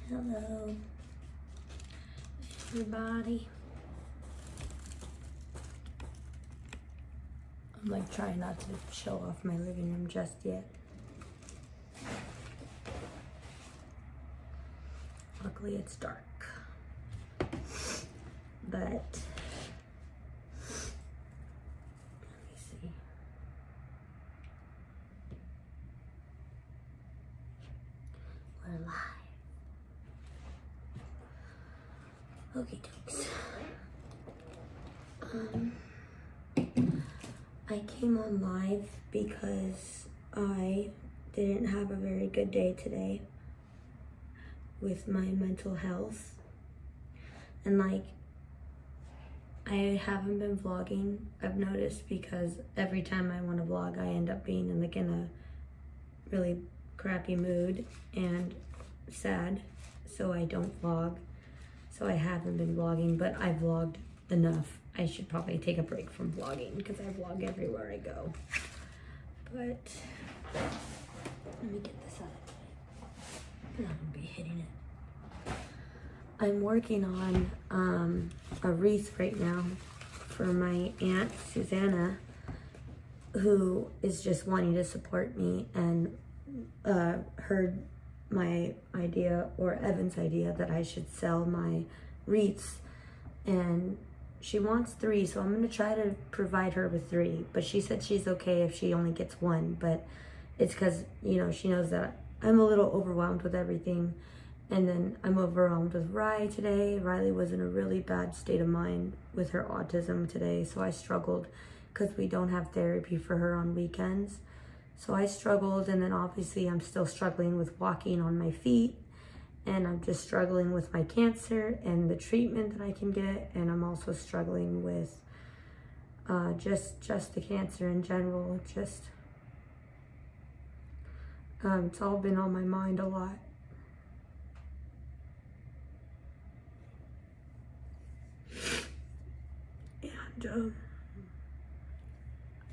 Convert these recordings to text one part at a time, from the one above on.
Hello, everybody. I'm like trying not to show off my living room just yet. Luckily it's dark. But let me see. We're live. Okay, dokes. I came on live because I didn't have a very good day today with my mental health. And like, I haven't been vlogging, I've noticed, because every time I want to vlog, I end up being in like in a really crappy mood and sad, so I don't vlog. So I haven't been vlogging, but I vlogged enough. I should probably take a break from vlogging because I vlog everywhere I go. But let me get this out of the way. I'm not gonna be hitting it. I'm working on a wreath right now for my Aunt Susanna, who is just wanting to support me and heard my idea, or Evan's idea, that I should sell my wreaths, and she wants 3, so I'm going to try to provide her with 3, but she said she's okay if she only gets 1, but it's because, you know, she knows that I'm a little overwhelmed with everything. And then I'm overwhelmed with Riley today. Riley was in a really bad state of mind with her autism today, so I struggled because we don't have therapy for her on weekends. So I struggled, and then obviously I'm still struggling with walking on my feet, and I'm just struggling with my cancer and the treatment that I can get, and I'm also struggling with just the cancer in general. Just it's all been on my mind a lot. And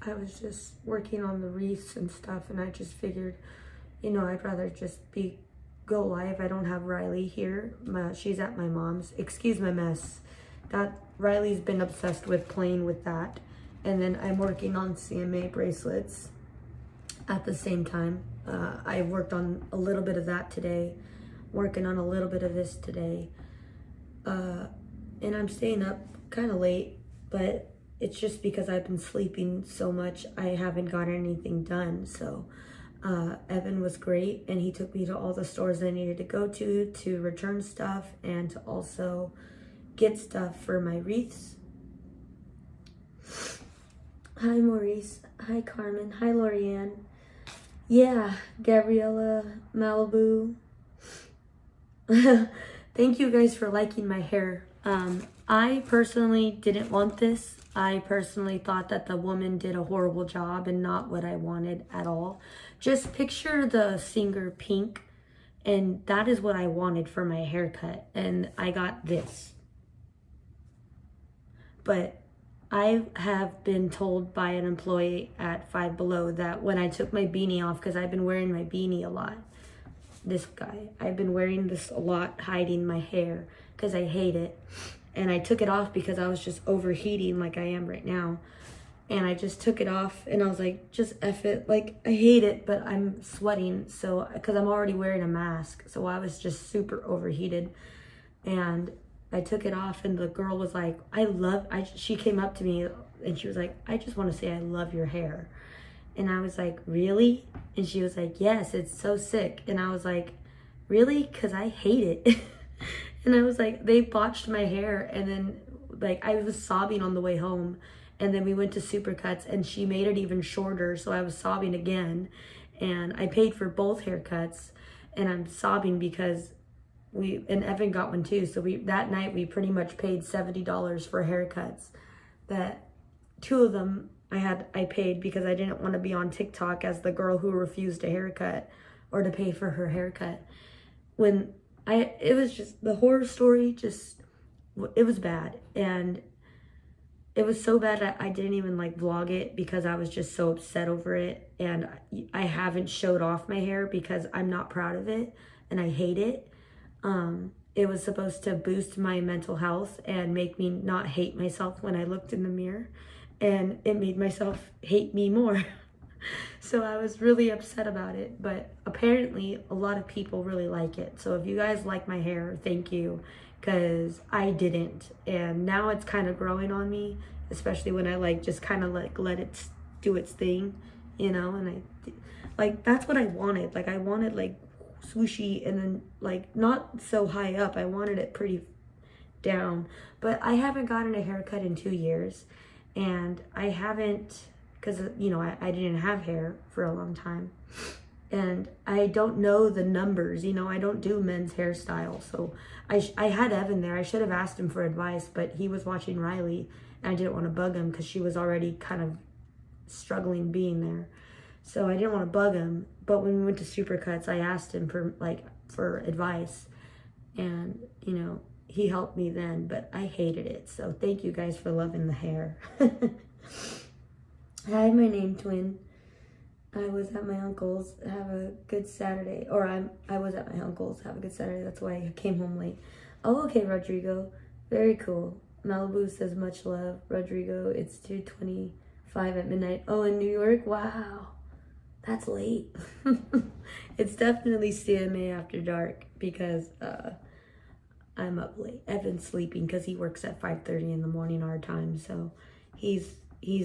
I was just working on the wreaths and stuff, and I just figured, you know, I'd rather just go live. I don't have Riley here. She's at my mom's. Excuse my mess. That Riley's been obsessed with playing with that. And then I'm working on CMA bracelets at the same time. I worked on a little bit of that today, working on a little bit of this today. And I'm staying up kind of late, but it's just because I've been sleeping so much, I haven't gotten anything done. So Evan was great, and he took me to all the stores I needed to go to return stuff and to also get stuff for my wreaths. Hi Maurice, hi Carmen, hi Lorianne. Yeah, Gabriella, Malibu. Thank you guys for liking my hair. I personally didn't want this. I personally thought that the woman did a horrible job and not what I wanted at all. Just picture the singer Pink, and that is what I wanted for my haircut, and I got this. But I have been told by an employee at Five Below that when I took my beanie off, because I've been wearing my beanie a lot, this guy, I've been wearing this a lot, hiding my hair because I hate it. And I took it off because I was just overheating like I am right now. And I just took it off, and I was like, just F it. Like, I hate it, but I'm sweating. So, because I'm already wearing a mask. So I was just super overheated. And I took it off, and the girl was like, she came up to me and she was like, I just want to say I love your hair. And I was like, really? And she was like, yes, it's so sick. And I was like, really? Because I hate it. And I was like, they botched my hair. And then like I was sobbing on the way home. And then we went to Supercuts, and she made it even shorter. So I was sobbing again. And I paid for both haircuts. And I'm sobbing because and Evan got one too. So that night we pretty much paid $70 for haircuts. That 2 of them I paid because I didn't want to be on TikTok as the girl who refused a haircut or to pay for her haircut. It was just the horror story. It was bad, and it was so bad that I didn't even like vlog it because I was just so upset over it. And I haven't showed off my hair because I'm not proud of it and I hate it. It was supposed to boost my mental health and make me not hate myself when I looked in the mirror. And it made myself hate me more. So I was really upset about it. But apparently a lot of people really like it. So if you guys like my hair, thank you. Because I didn't. And now it's kind of growing on me. Especially when I like just kind of like let it do its thing. You know, and I like that's what I wanted. Like I wanted like swooshy and then like not so high up. I wanted it pretty down. But I haven't gotten a haircut in 2 years, and I haven't, because you know I didn't have hair for a long time, and I don't know the numbers. You know, I don't do men's hairstyle, so I had Evan there. I should have asked him for advice, but he was watching Riley and I didn't want to bug him because she was already kind of struggling being there. So I didn't want to bug him, but when we went to Supercuts, I asked him for advice, and you know, he helped me then, but I hated it. So thank you guys for loving the hair. Hi, my name twin. I was at my uncle's. Have a good Saturday. Or I was at my uncle's. Have a good Saturday. That's why I came home late. Oh, okay, Rodrigo. Very cool. Malibu says much love. Rodrigo, it's 2:25 at midnight. Oh, in New York? Wow. That's late. It's definitely CMA after dark because I'm up late. Evan's sleeping because he works at 5:30 in the morning our time. So he's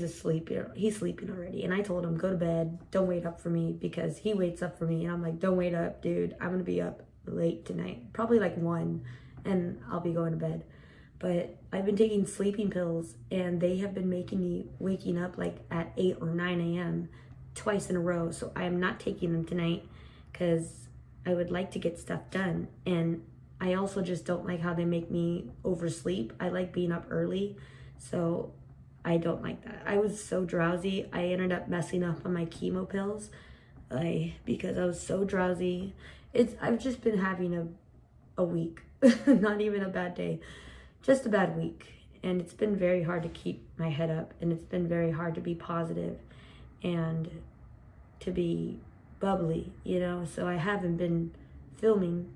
asleep. He's sleeping already. And I told him, go to bed. Don't wait up for me, because he waits up for me. And I'm like, don't wait up, dude. I'm going to be up late tonight. Probably like 1, and I'll be going to bed. But I've been taking sleeping pills, and they have been making me waking up like at 8 or 9 a.m. twice in a row. So I am not taking them tonight because I would like to get stuff done. And I also just don't like how they make me oversleep. I like being up early, so I don't like that. I was so drowsy. I ended up messing up on my chemo pills because I was so drowsy. I've just been having a week, not even a bad day, just a bad week. And it's been very hard to keep my head up, and it's been very hard to be positive and to be bubbly, you know? So I haven't been filming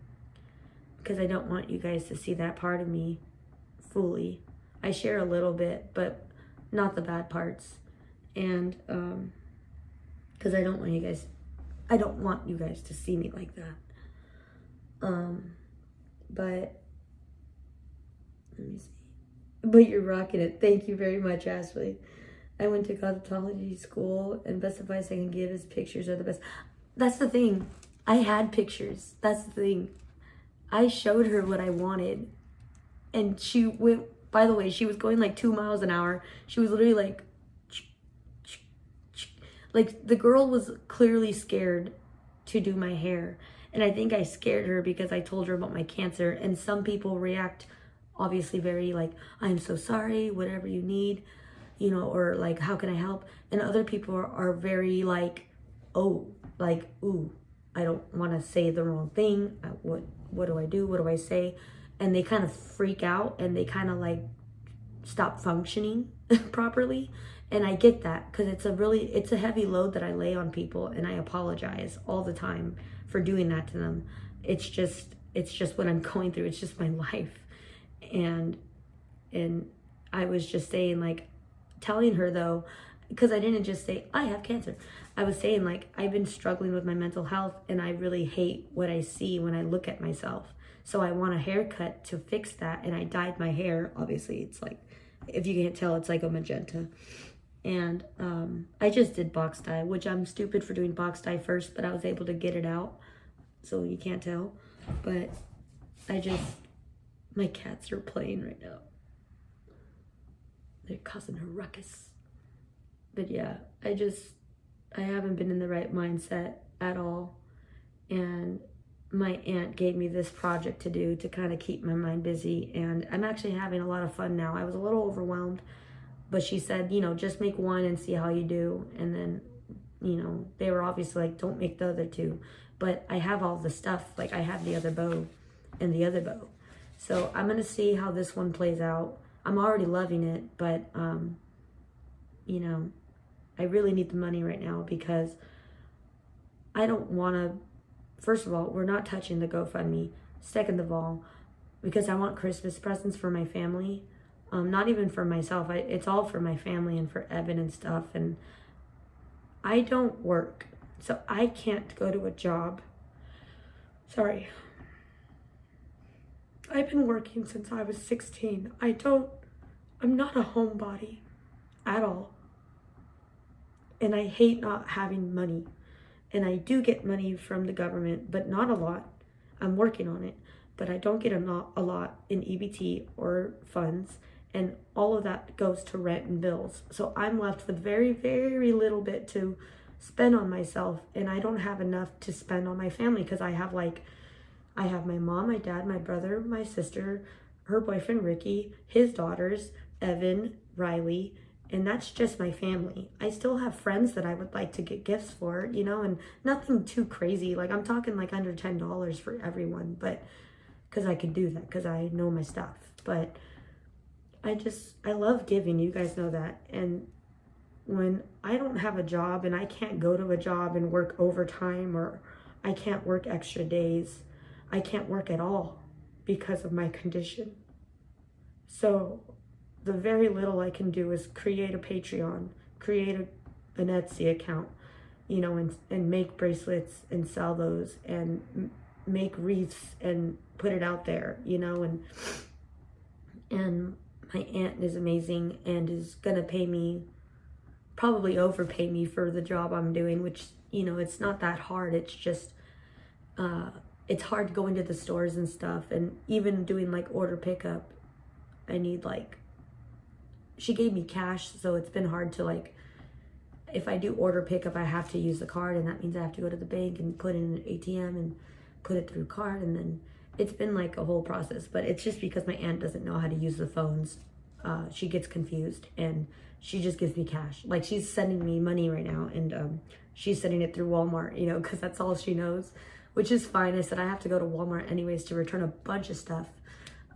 because I don't want you guys to see that part of me fully. I share a little bit, but not the bad parts. And because I don't want you guys to see me like that. But let me see. But you're rocking it. Thank you very much, Ashley. I went to cosmetology school, and best advice I can give is pictures are the best. That's the thing. I had pictures. That's the thing. I showed her what I wanted, and she went, by the way, she was going like 2 miles an hour. She was literally like the girl was clearly scared to do my hair. And I think I scared her because I told her about my cancer. And some people react obviously very like, I'm so sorry, whatever you need, you know, or like, how can I help? And other people are very like, oh, like, ooh, I don't want to say the wrong thing. What do I do? What do I say? And they kind of freak out, and they kind of like stop functioning properly. And I get that, because it's a heavy load that I lay on people, and I apologize all the time for doing that to them. It's just what I'm going through. It's just my life. And I was just saying, like, telling her though, because I didn't just say I have cancer. I was saying, like, I've been struggling with my mental health, and I really hate what I see when I look at myself. So I want a haircut to fix that, and I dyed my hair. Obviously, it's like, if you can't tell, it's like a magenta. And I just did box dye, which I'm stupid for doing box dye first, but I was able to get it out, so you can't tell. But my cats are playing right now. They're causing a ruckus. But yeah, I haven't been in the right mindset at all. And my aunt gave me this project to do to kind of keep my mind busy. And I'm actually having a lot of fun now. I was a little overwhelmed, but she said, you know, just make one and see how you do. And then, you know, they were obviously like, don't make the other two. But I have all the stuff. Like, I have the other bow and the other bow. So I'm going to see how this one plays out. I'm already loving it, but, you know, I really need the money right now, because I don't want to, first of all, we're not touching the GoFundMe. Second of all, because I want Christmas presents for my family, not even for myself. It's all for my family and for Evan and stuff. And I don't work, so I can't go to a job. Sorry. I've been working since I was 16. I'm not a homebody at all. And I hate not having money. And I do get money from the government, but not a lot. I'm working on it, but I don't get a lot in EBT or funds. And all of that goes to rent and bills. So I'm left with very, very little bit to spend on myself. And I don't have enough to spend on my family because I have my mom, my dad, my brother, my sister, her boyfriend, Ricky, his daughters, Evan, Riley, and that's just my family. I still have friends that I would like to get gifts for, you know, and nothing too crazy. Like I'm talking like under $10 for everyone, but because I can do that because I know my stuff. But I love giving, you guys know that. And when I don't have a job and I can't go to a job and work overtime, or I can't work extra days, I can't work at all because of my condition. So the very little I can do is create a Patreon, create an Etsy account, you know, and make bracelets and sell those and make wreaths and put it out there, you know, and my aunt is amazing and is gonna pay me, probably overpay me for the job I'm doing, which, you know, it's not that hard. It's just, it's hard going to the stores and stuff, and even doing like order pickup, I need like, she gave me cash, so it's been hard to like, if I do order pickup, I have to use the card, and that means I have to go to the bank and put in an ATM and put it through card, and then it's been like a whole process. But it's just because my aunt doesn't know how to use the phones. She gets confused and she just gives me cash. Like she's sending me money right now, and she's sending it through Walmart, you know, because that's all she knows, which is fine. I said I have to go to Walmart anyways to return a bunch of stuff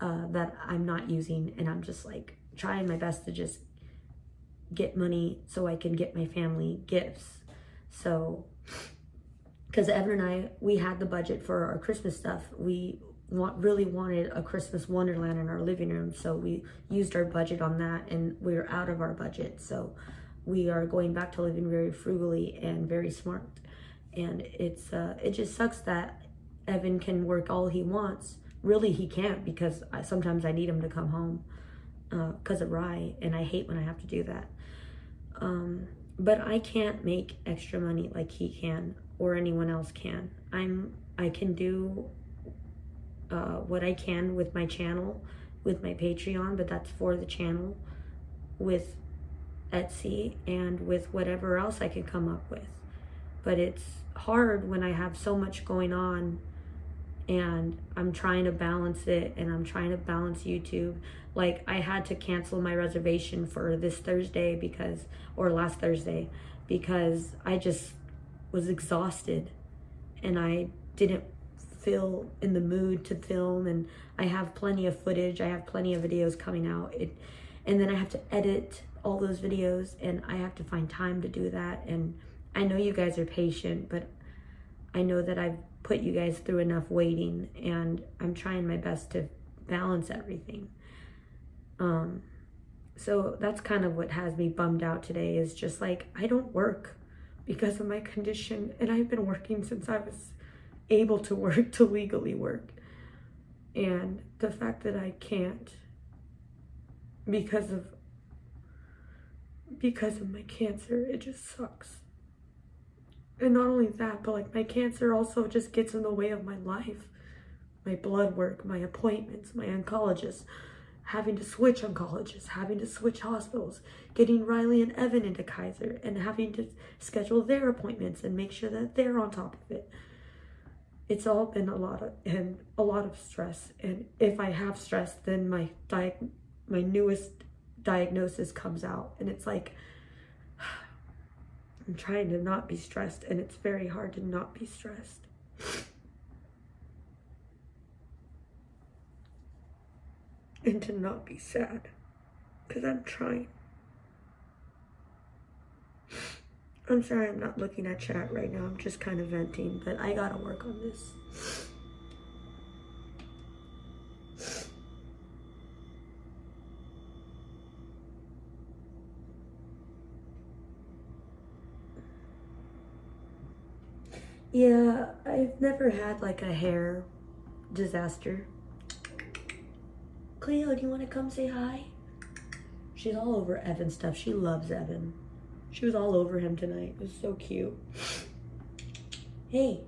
that I'm not using, and I'm just like trying my best to just get money so I can get my family gifts. So, because Evan and I, we had the budget for our Christmas stuff. We really wanted a Christmas wonderland in our living room, so we used our budget on that, and we were out of our budget. So we are going back to living very frugally and very smart. And it just sucks that Evan can work all he wants. Really, he can't, because sometimes I need him to come home because of Rye, and I hate when I have to do that. But I can't make extra money like he can or anyone else can. I can do what I can with my channel, with my Patreon, but that's for the channel, with Etsy, and with whatever else I can come up with. But it's hard when I have so much going on, and I'm trying to balance it, and I'm trying to balance YouTube. Like I had to cancel my reservation for this Thursday or last Thursday, because I just was exhausted and I didn't feel in the mood to film, and I have plenty of footage. I have plenty of videos coming out. And then I have to edit all those videos, and I have to find time to do that. And I know you guys are patient, but I know that I've put you guys through enough waiting, and I'm trying my best to balance everything. So that's kind of what has me bummed out today, is just like, I don't work because of my condition, and I've been working since I was able to work, to legally work. And the fact that I can't because of my cancer, it just sucks. And not only that, but like my cancer also just gets in the way of my life, my blood work, my appointments, my oncologist, having to switch oncologists, having to switch hospitals, getting Riley and Evan into Kaiser, and having to schedule their appointments and make sure that they're on top of it. It's all been a lot of stress. And if I have stress, then my newest diagnosis comes out, and it's like, I'm trying to not be stressed, and it's very hard to not be stressed. And to not be sad, because I'm trying. I'm sorry I'm not looking at chat right now. I'm just kind of venting, but I gotta work on this. Yeah, I've never had like a hair disaster. Cleo, do you want to come say hi? She's all over Evan stuff. She loves Evan. She was all over him tonight. It was so cute. Hey.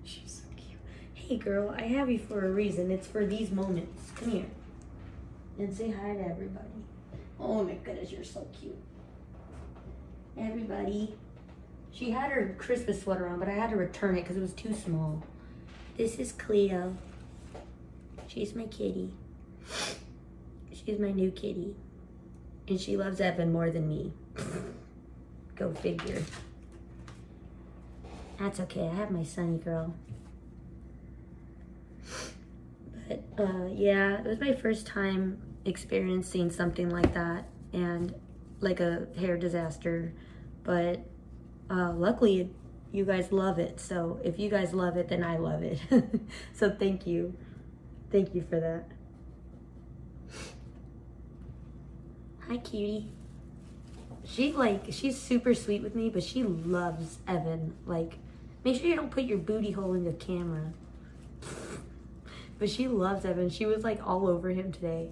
She's so cute. Hey girl, I have you for a reason. It's for these moments. Come here. And say hi to everybody. Oh my goodness, you're so cute. Everybody. She had her Christmas sweater on, but I had to return it because it was too small. This is Cleo. She's my kitty. She's my new kitty. And she loves Evan more than me. Go figure. That's okay. I have my sunny girl. But yeah, it was my first time experiencing something like that, and like a hair disaster. But luckily you guys love it. So if you guys love it, then I love it. So thank you. Thank you for that. Hi, cutie. She's super sweet with me, but she loves Evan. Like, make sure you don't put your booty hole in the camera. But she loves Evan. She was like all over him today.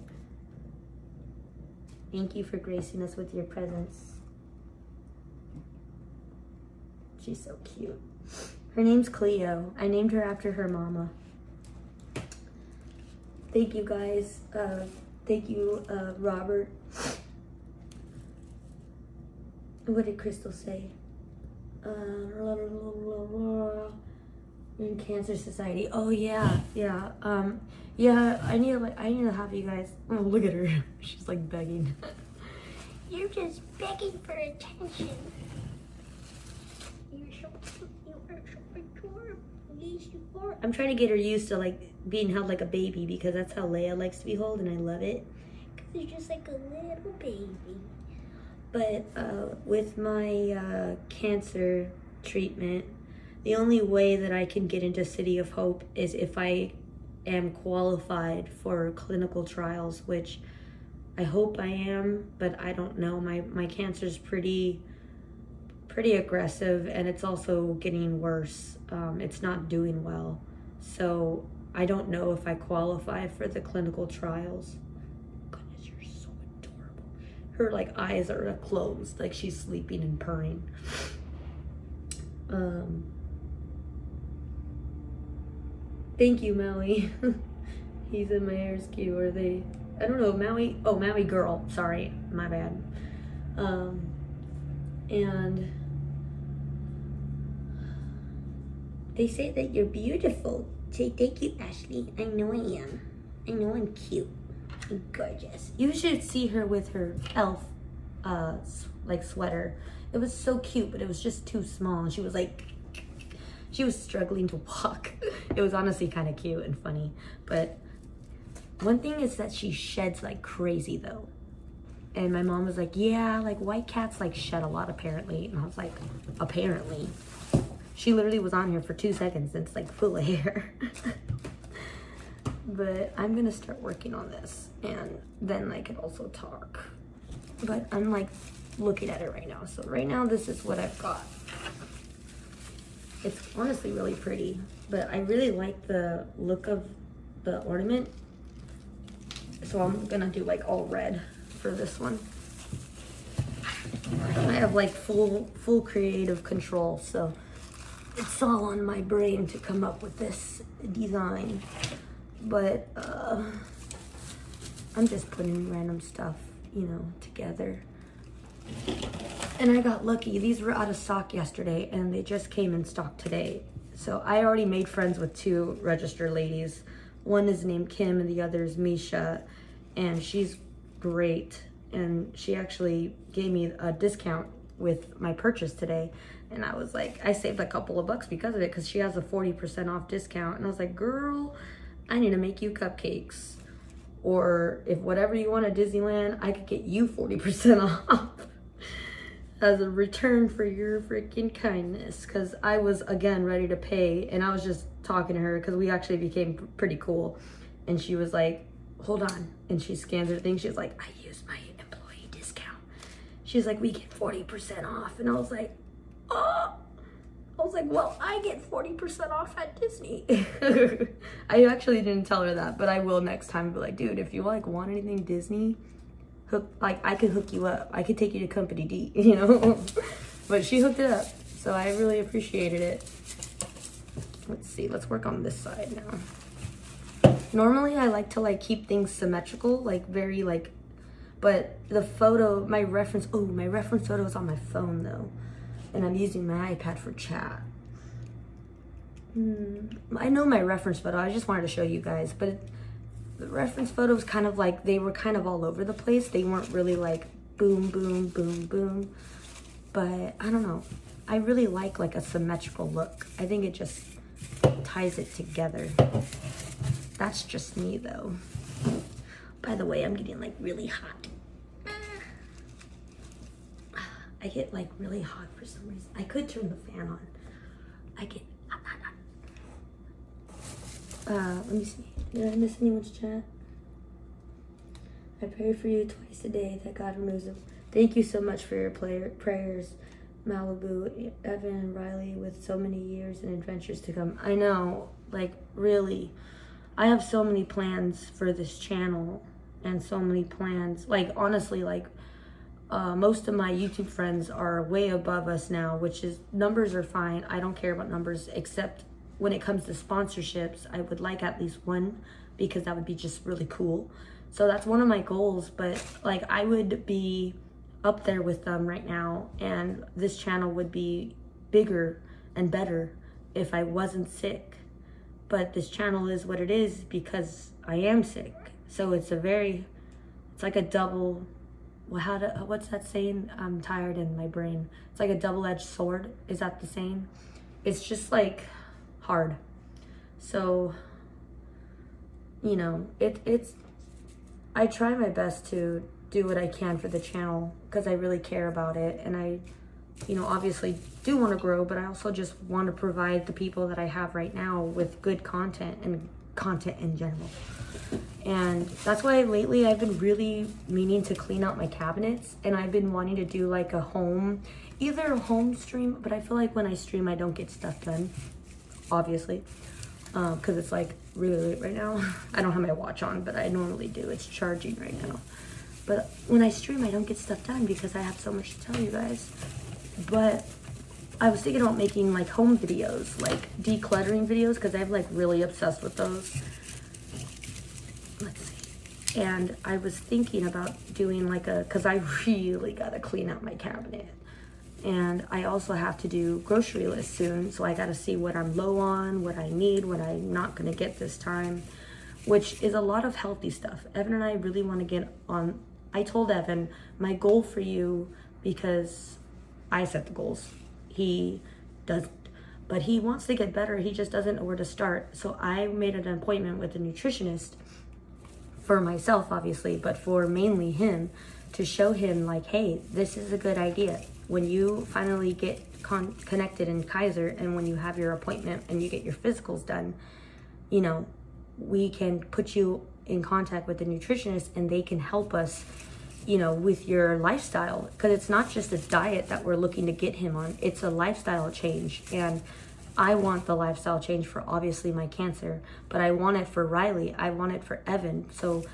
Thank you for gracing us with your presence. She's so cute. Her name's Cleo. I named her after her mama. Thank you guys. Thank you, Robert. What did Crystal say? In Cancer Society. Oh yeah, yeah. Yeah. I need to have you guys. Oh, look at her. She's like begging. You're just begging for attention. You're so cute. You are so adorable. Yes, you are. I'm trying to get her used to like being held like a baby, because that's how Leia likes to be held, and I love it. Because it's just like a little baby. But with my cancer treatment, the only way that I can get into City of Hope is if I am qualified for clinical trials, which I hope I am, but I don't know. My cancer's pretty aggressive, and it's also getting worse. It's not doing well. So I don't know if I qualify for the clinical trials. Goodness, you're so adorable. Her like eyes are closed, like she's sleeping and purring. Thank you, Maui. He's in my hair skew. Are they? I don't know, Maui. Oh, Maui girl. Sorry, my bad. And they say that you're beautiful. Say thank you, Ashley. I know I am. I know I'm cute. I'm gorgeous. You should see her with her elf, like sweater. It was so cute, but it was just too small. She was like. She was struggling to walk. It was honestly kind of cute and funny. But one thing is that she sheds like crazy though. And my mom was like, yeah, like white cats like shed a lot apparently. And I was like, apparently. She literally was on here for 2 seconds and it's like full of hair. But I'm gonna start working on this, and then I can also talk. But I'm like looking at it right now. So right now this is what I've got. It's honestly really pretty, but I really like the look of the ornament. So I'm gonna do like all red for this one. I have like full creative control, so it's all on my brain to come up with this design. But I'm just putting random stuff, you know, together. And I got lucky. These were out of stock yesterday and they just came in stock today. So I already made friends with 2 registered ladies. One is named Kim and the other is Misha. And she's great. And she actually gave me a discount with my purchase today. And I was like, I saved a couple of bucks because of it, because she has a 40% off discount. And I was like, girl, I need to make you cupcakes. Or if whatever you want at Disneyland, I could get you 40% off. As a return for your freaking kindness, because I was again ready to pay, and I was just talking to her because we actually became pretty cool, and she was like, hold on, and she scans her thing. She's like, I used my employee discount. She's like, we get 40% off, and I was like, oh, was like, well, I get 40% off at Disney. I actually didn't tell her that, but I will next time. Be like, dude, if you like want anything Disney, I could hook you up. I could take you to Company D, you know? But she hooked it up, so I really appreciated it. Let's see, let's work on this side now. Normally I like to like keep things symmetrical, like very like, but the photo, my reference photo is on my phone though. And I'm using my iPad for chat. I know my reference photo, I just wanted to show you guys, but the reference photos kind of like, they were kind of all over the place. They weren't really like boom, boom, boom, boom. But I don't know. I really like a symmetrical look. I think it just ties it together. That's just me though. By the way, I'm getting like really hot. I get like really hot for some reason. I could turn the fan on. I get hot. Let me see. Did I miss anyone's chat? I pray for you twice a day that God removes them. Thank you so much for your prayers, Malibu, Evan, and Riley, with so many years and adventures to come. I know, like, really, I have so many plans for this channel and so many plans. Like, honestly, like, most of my YouTube friends are way above us now, which is, numbers are fine. I don't care about numbers, except when it comes to sponsorships, I would like at least one, because that would be just really cool. So that's one of my goals, but like I would be up there with them right now, and this channel would be bigger and better if I wasn't sick. But this channel is what it is because I am sick. So it's like a double, what's that saying? I'm tired in my brain. It's like a double-edged sword. Is that the saying? It's just like hard. So, you know, I try my best to do what I can for the channel because I really care about it, and I, you know, obviously do want to grow, but I also just want to provide the people that I have right now with good content and content in general. And that's why lately I've been really meaning to clean out my cabinets, and I've been wanting to do like either a home stream, but I feel like when I stream I don't get stuff done, obviously, because it's like really late right now. I don't have my watch on, but I normally do. It's charging right now. But when I stream, I don't get stuff done because I have so much to tell you guys. But I was thinking about making like home videos, like decluttering videos, because I'm like really obsessed with those. Let's see. And I was thinking about doing like because I really gotta clean out my cabinet. And I also have to do grocery lists soon, so I gotta see what I'm low on, what I need, what I'm not gonna get this time, which is a lot of healthy stuff. Evan and I really want to get on. I told Evan, my goal for you, because I set the goals. He doesn't, but he wants to get better. He just doesn't know where to start. So I made an appointment with a nutritionist for myself, obviously, but for mainly him, to show him like, hey, this is a good idea. When you finally get connected in Kaiser, and when you have your appointment and you get your physicals done, you know, we can put you in contact with the nutritionist, and they can help us, you know, with your lifestyle, because it's not just a diet that we're looking to get him on, it's a lifestyle change. And I want the lifestyle change for obviously my cancer, but I want it for Riley, I want it for Evan. So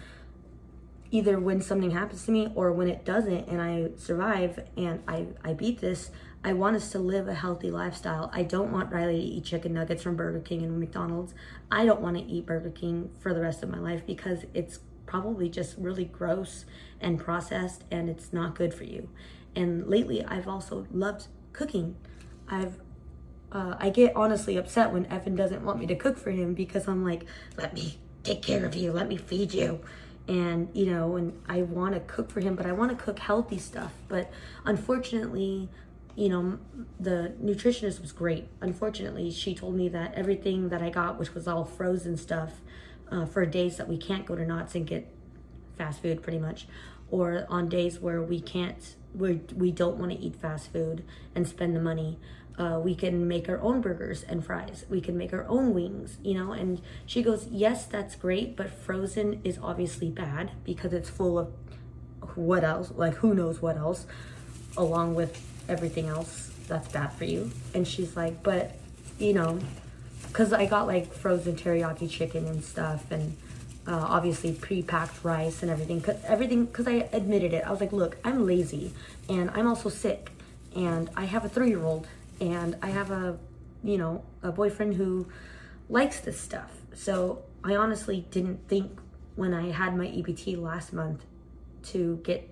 either when something happens to me or when it doesn't and I survive and I beat this, I want us to live a healthy lifestyle. I don't want Riley to eat chicken nuggets from Burger King and McDonald's. I don't want to eat Burger King for the rest of my life because it's probably just really gross and processed, and it's not good for you. And lately I've also loved cooking. I get honestly upset when Evan doesn't want me to cook for him, because I'm like, let me take care of you, let me feed you. And, you know, and I want to cook for him, but I want to cook healthy stuff. But unfortunately, you know, the nutritionist was great. Unfortunately, she told me that everything that I got, which was all frozen stuff, for days that we can't go to Knott's and get fast food pretty much, or on days where we don't want to eat fast food and spend the money, we can make our own burgers and fries. We can make our own wings, you know. And she goes, yes, that's great, but frozen is obviously bad because it's full of what else, like who knows what else, along with everything else. that's bad for you. And she's like, but, you know, because I got like frozen teriyaki chicken and stuff, and obviously pre-packed rice and everything. Because I admitted it. I was like, look, I'm lazy, and I'm also sick, and I have a 3-year-old, and I have a boyfriend who likes this stuff. So I honestly didn't think when I had my EBT last month to get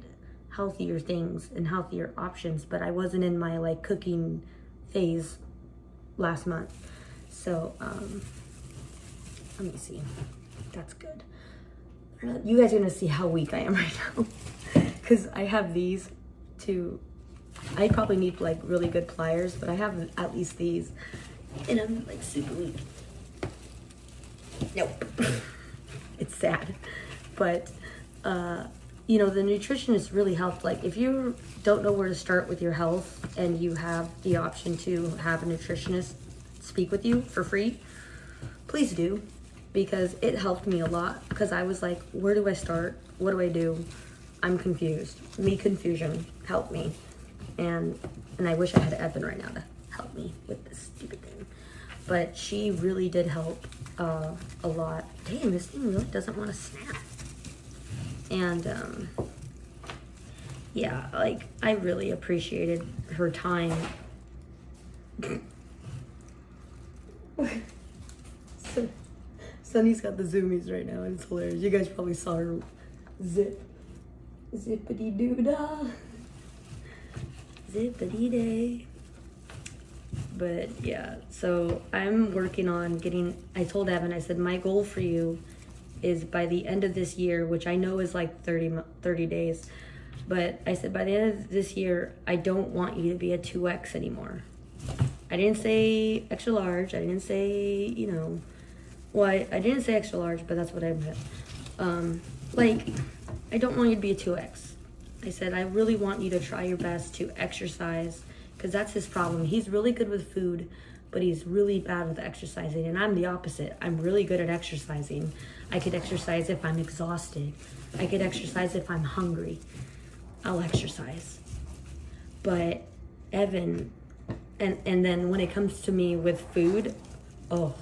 healthier things and healthier options, but I wasn't in my like cooking phase last month. So let me see. That's good. You guys are gonna see how weak I am right now because I have these two. I probably need like really good pliers, but I have at least these, and I'm like super weak. Nope. It's sad, but you know, the nutritionist really helped. Like if you don't know where to start with your health and you have the option to have a nutritionist speak with you for free, please do, because it helped me a lot. Because I was like, where do I start? What do I do? I'm confused. Confusion helped me, and I wish I had Evan right now to help me with this stupid thing. But she really did help a lot. Damn, this thing really doesn't want to snap. And yeah, like I really appreciated her time. Sunny's got the zoomies right now, and it's hilarious. You guys probably saw her zippity doo dah, zippity day. But yeah, so I'm working on getting. I told Evan, I said my goal for you is by the end of this year, which I know is like 30 days, but I said by the end of this year, I don't want you to be a 2X anymore. I didn't say extra large. I didn't say, you know, well, I didn't say extra large, but that's what I meant. Like, I don't want you to be a 2X. I said, I really want you to try your best to exercise, because that's his problem. He's really good with food, but he's really bad with exercising, and I'm the opposite. I'm really good at exercising. I could exercise if I'm exhausted. I could exercise if I'm hungry. I'll exercise. But Evan, and then when it comes to me with food, oh,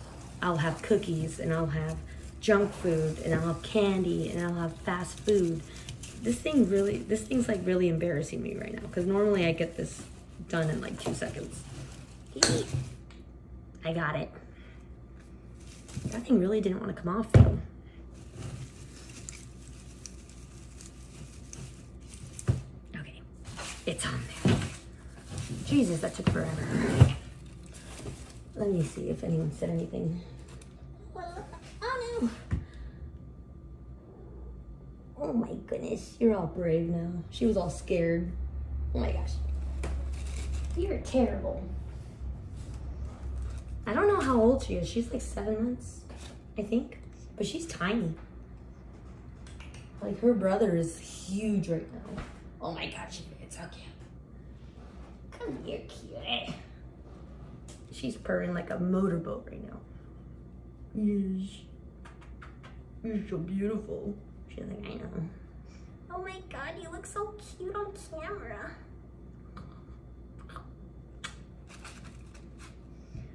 I'll have cookies, and I'll have junk food, and I'll have candy, and I'll have fast food. This thing's like really embarrassing me right now, because normally I get this done in like 2 seconds. I got it. That thing really didn't want to come off though. Okay, it's on there. Jesus, that took forever. Let me see if anyone said anything. Oh no. Oh my goodness, you're all brave now. She was all scared. Oh my gosh. You're terrible. I don't know how old she is. She's like 7 months, I think. But she's tiny. Like her brother is huge right now. Oh my gosh, it's so cute. Come here, cute. She's purring like a motorboat right now. Yes. You're so beautiful. She's like, I know. Oh my god, you look so cute on camera.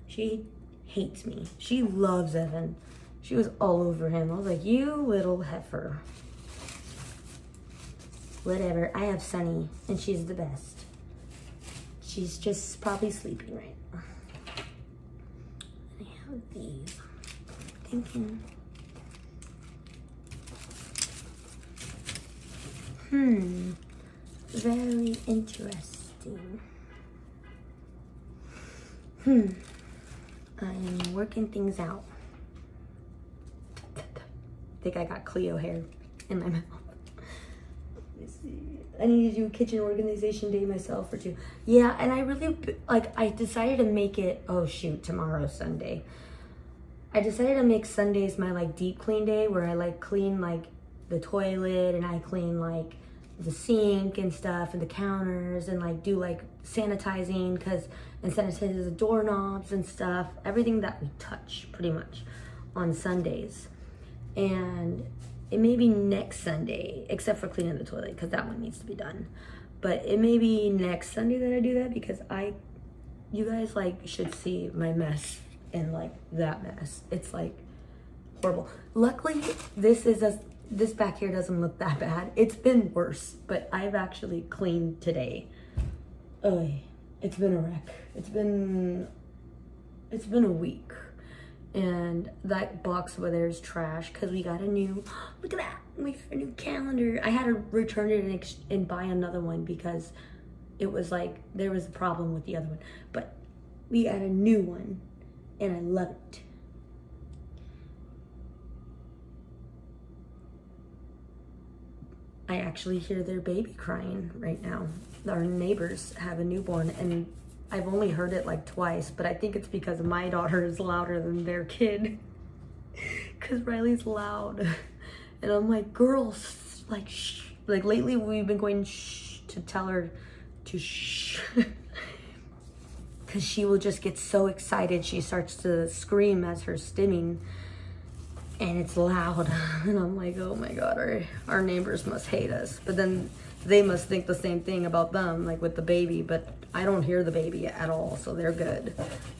She hates me. She loves Evan. She was all over him. I was like, you little heifer. Whatever. I have Sunny, and she's the best. She's just probably sleeping right now. I have these. Thinking. Very interesting. I'm working things out. I think I got Cleo hair in my mouth. Let me see. I need to do a kitchen organization day myself for 2. Yeah, and I really, like, I decided to make it, oh shoot, tomorrow's Sunday. I decided to make Sundays my, like, deep clean day, where I, like, clean, like, the toilet, and I clean, like, the sink and stuff, and the counters, and, like, do, like, sanitizing, and sanitize the doorknobs and stuff, everything that we touch, pretty much, on Sundays. And it may be next Sunday, except for cleaning the toilet, because that one needs to be done. But it may be next Sunday that I do that, because I you guys like should see my mess and like that mess. It's like horrible. Luckily, this back here doesn't look that bad. It's been worse, but I've actually cleaned today. Oh, it's been a wreck. It's been a week. And that box over there is trash because we got a new, look at that, we got a new calendar. I had to return it and buy another one because it was like, there was a problem with the other one. But we got a new one and I love it. I actually hear their baby crying right now. Our neighbors have a newborn and I've only heard it like twice, but I think it's because my daughter is louder than their kid. Cause Riley's loud. And I'm like, girls, like shh. Like lately we've been going shh to tell her to shh. Cause she will just get so excited. She starts to scream as her stimming and it's loud. And I'm like, oh my God, our neighbors must hate us. But then they must think the same thing about them, like with the baby, but I don't hear the baby at all, so they're good.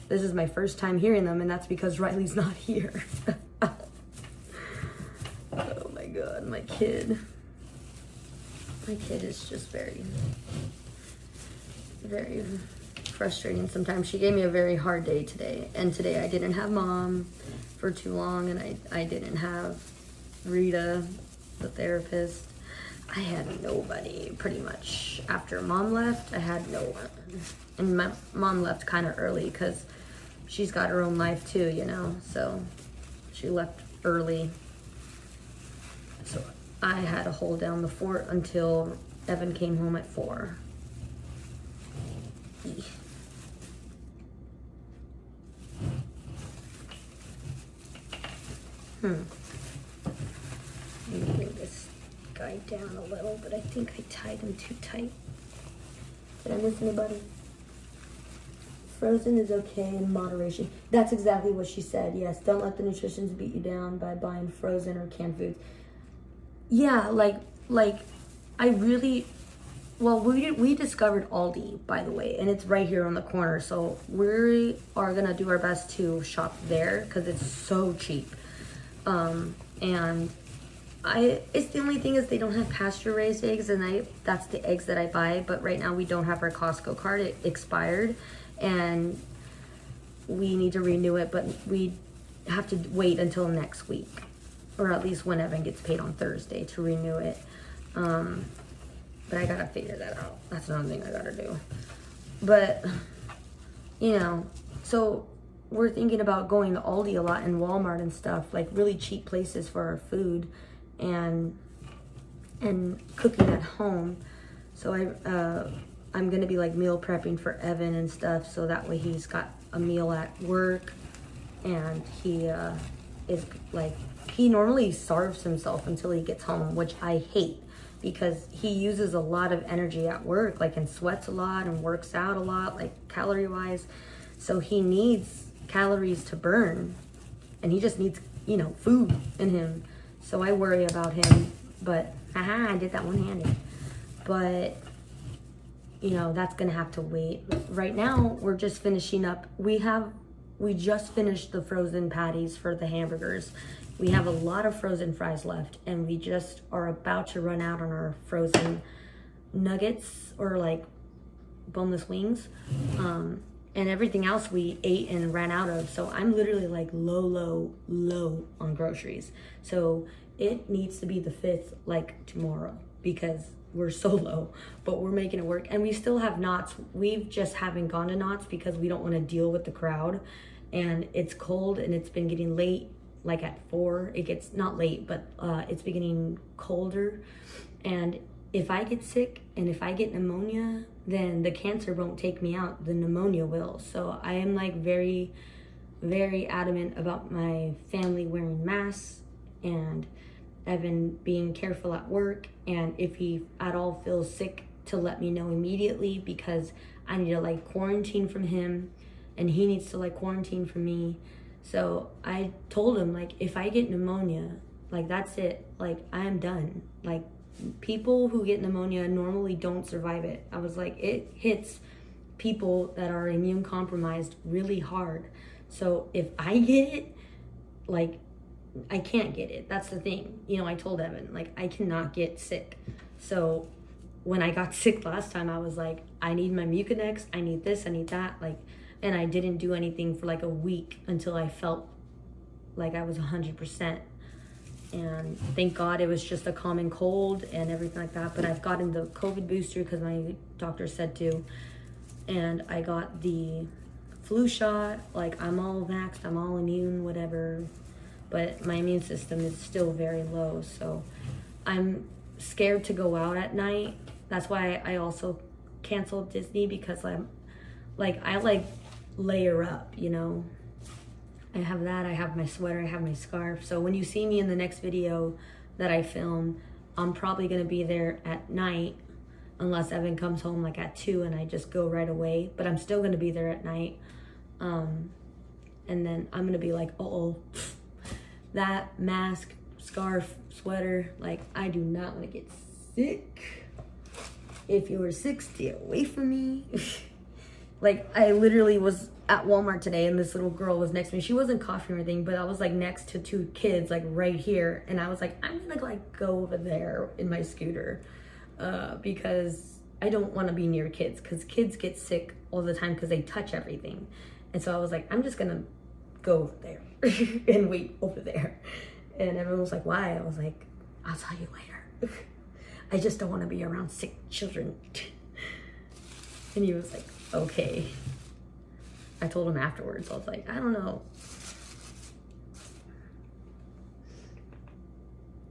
This is my first time hearing them, and that's because Riley's not here. Oh my God, my kid. My kid is just very, very frustrating sometimes. She gave me a very hard day today, and today I didn't have mom for too long, and I didn't have Rita, the therapist. I had nobody pretty much. After mom left, I had no one. And my mom left kind of early because she's got her own life too, you know? So she left early. So I had to hold down the fort until Evan came home at 4. Eek. Maybe this guy down a little, but I think I tied him too tight. Did I miss anybody? Frozen is okay in moderation. That's exactly what she said. Yes, don't let the nutritionists beat you down by buying frozen or canned foods. Yeah, like I really, well, we discovered Aldi, by the way, and it's right here on the corner. So we are gonna do our best to shop there because it's so cheap. And it's the only thing is they don't have pasture raised eggs, and that's the eggs that I buy. But right now we don't have our Costco card. It expired, and we need to renew it. But we have to wait until next week, or at least when Evan gets paid on Thursday to renew it. But I gotta figure that out. That's another thing I gotta do. But you know, so we're thinking about going to Aldi a lot and Walmart and stuff, like really cheap places for our food. And cooking at home. So I'm gonna be like meal prepping for Evan and stuff, so that way he's got a meal at work, and he is like, he normally starves himself until he gets home, which I hate because he uses a lot of energy at work, like, and sweats a lot and works out a lot, like calorie wise. So he needs calories to burn, and he just needs, you know, food in him. So I worry about him, but I did that one-handed. But, you know, that's gonna have to wait. Right now, we're just finishing up. We just finished the frozen patties for the hamburgers. We have a lot of frozen fries left, and we just are about to run out on our frozen nuggets, or like boneless wings. And everything else we ate and ran out of. So I'm literally like low on groceries. So it needs to be the 5th, like tomorrow, because we're so low, but we're making it work. And we still have Knott's. We just haven't gone to Knott's because we don't want to deal with the crowd. And it's cold, and it's been getting late, like at 4. It gets, not late, but it's beginning colder. And if I get sick and if I get pneumonia, then the cancer won't take me out, the pneumonia will. So I am like very, very adamant about my family wearing masks and Evan being careful at work. And if he at all feels sick, to let me know immediately, because I need to like quarantine from him and he needs to like quarantine from me. So I told him, like, if I get pneumonia, like, that's it. Like, I am done. Like, people who get pneumonia normally don't survive it. I was like, it hits people that are immune compromised really hard. So if I get it, like, I can't get it. That's the thing. You know, I told Evan, like, I cannot get sick. So when I got sick last time, I was like, I need my Mucinex, I need this, I need that. Like, and I didn't do anything for like a week until I felt like I was 100%. And thank God it was just a common cold and everything like that. But I've gotten the COVID booster because my doctor said to. And I got the flu shot. Like, I'm all vaxxed, I'm all immune, whatever. But my immune system is still very low. So I'm scared to go out at night. That's why I also canceled Disney, because I layer up, you know. I have that, I have my sweater, I have my scarf. So when you see me in the next video that I film, I'm probably gonna be there at night, unless Evan comes home like at 2 and I just go right away. But I'm still gonna be there at night. And then I'm gonna be like, uh-oh, that mask, scarf, sweater, like, I do not wanna get sick. If you were sick, stay away from me. Like, I literally was at Walmart today and this little girl was next to me. She wasn't coughing or anything, but I was like next to 2 kids, like right here. And I was like, I'm gonna like go over there in my scooter because I don't want to be near kids, because kids get sick all the time because they touch everything. And so I was like, I'm just gonna go over there and wait over there. And everyone was like, why? I was like, I'll tell you later. I just don't want to be around sick children. And he was like, okay. I told him afterwards, I was like, I don't know.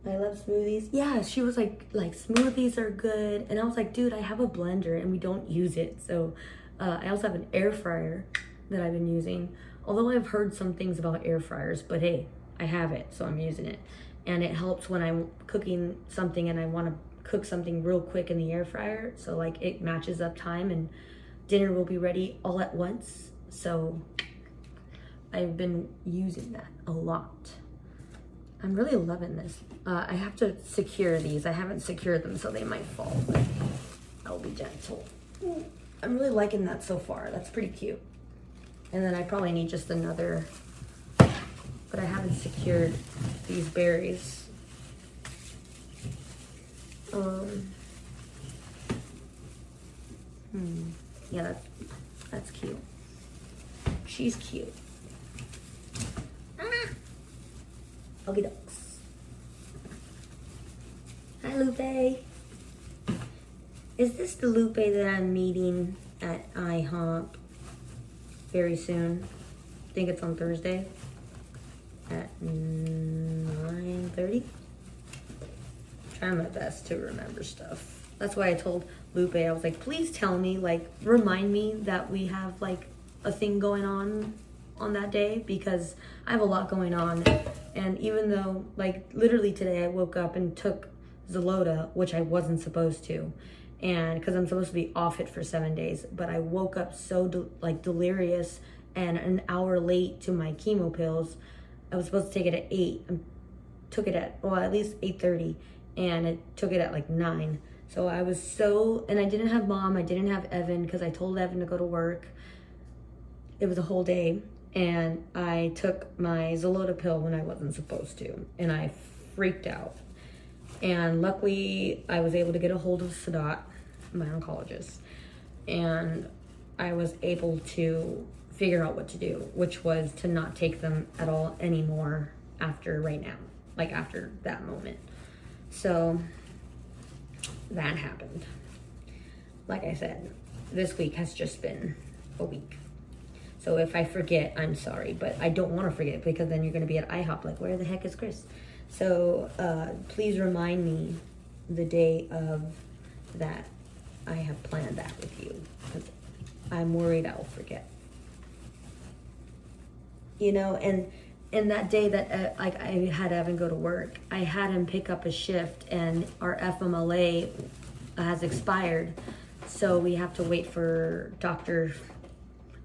I love smoothies. Yeah, she was like smoothies are good. And I was like, dude, I have a blender and we don't use it. So I also have an air fryer that I've been using. Although I've heard some things about air fryers, but hey, I have it, so I'm using it. And it helps when I'm cooking something and I want to cook something real quick in the air fryer. So like it matches up time and dinner will be ready all at once. So I've been using that a lot. I'm really loving this. I have to secure these. I haven't secured them, so they might fall, but I'll be gentle. I'm really liking that so far. That's pretty cute. And then I probably need just another, but I haven't secured these berries. Yeah, that's cute. She's cute. Okay, ducks. Hi, Lupe. Is this the Lupe that I'm meeting at IHOP very soon? I think it's on Thursday at 9:30. Trying my best to remember stuff. That's why I told Lupe, I was like, please tell me, like, remind me that we have like a thing going on that day, because I have a lot going on. And even though, like, literally today I woke up and took Zolota, which I wasn't supposed to, and because I'm supposed to be off it for 7 days, but I woke up so delirious and an hour late to my chemo pills. I was supposed to take it at 8. I took it at, well, at least 8:30, and it took it at like 9. So I was so, and I didn't have Mom, I didn't have Evan, because I told Evan to go to work. It was a whole day, and I took my Zolota pill when I wasn't supposed to, and I freaked out. And luckily, I was able to get a hold of Sadat, my oncologist, and I was able to figure out what to do, which was to not take them at all anymore after right now, like after that moment. So that happened. Like I said, this week has just been a week. So if I forget, I'm sorry, but I don't want to forget, because then you're going to be at IHOP like, where the heck is Chris? So please remind me the day of that I have planned that with you, because I'm worried I'll forget. You know, and that day that like I had Evan go to work, I had him pick up a shift, and our FMLA has expired, so we have to wait for doctor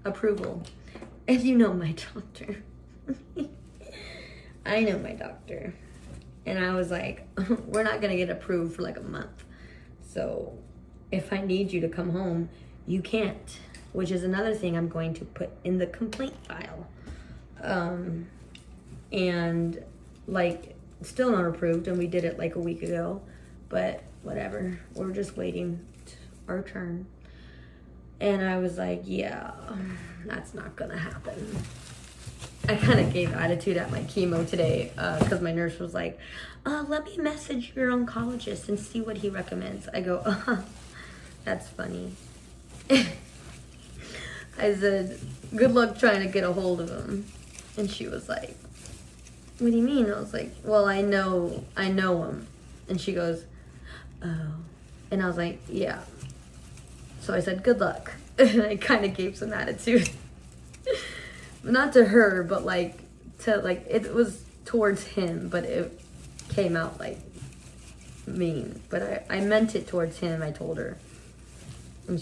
approval. And you know my doctor. I know my doctor. And I was like, we're not gonna get approved for like a month. So if I need you to come home, you can't. which is another thing I'm going to put in the complaint file. And like, still not approved, and we did it like a week ago, but whatever, we're just waiting our turn. And I was like, yeah, that's not gonna happen. I kind of gave attitude at my chemo today, because my nurse was like, let me message your oncologist and see what he recommends. I go, that's funny. I said, good luck trying to get a hold of him. And she was like, what do you mean? I was like, well, I know him. And she goes, oh. And I was like, yeah. So I said, good luck. And I kind of gave some attitude. Not to her, but like, it was towards him, but it came out like mean. But I meant it towards him, I told her. And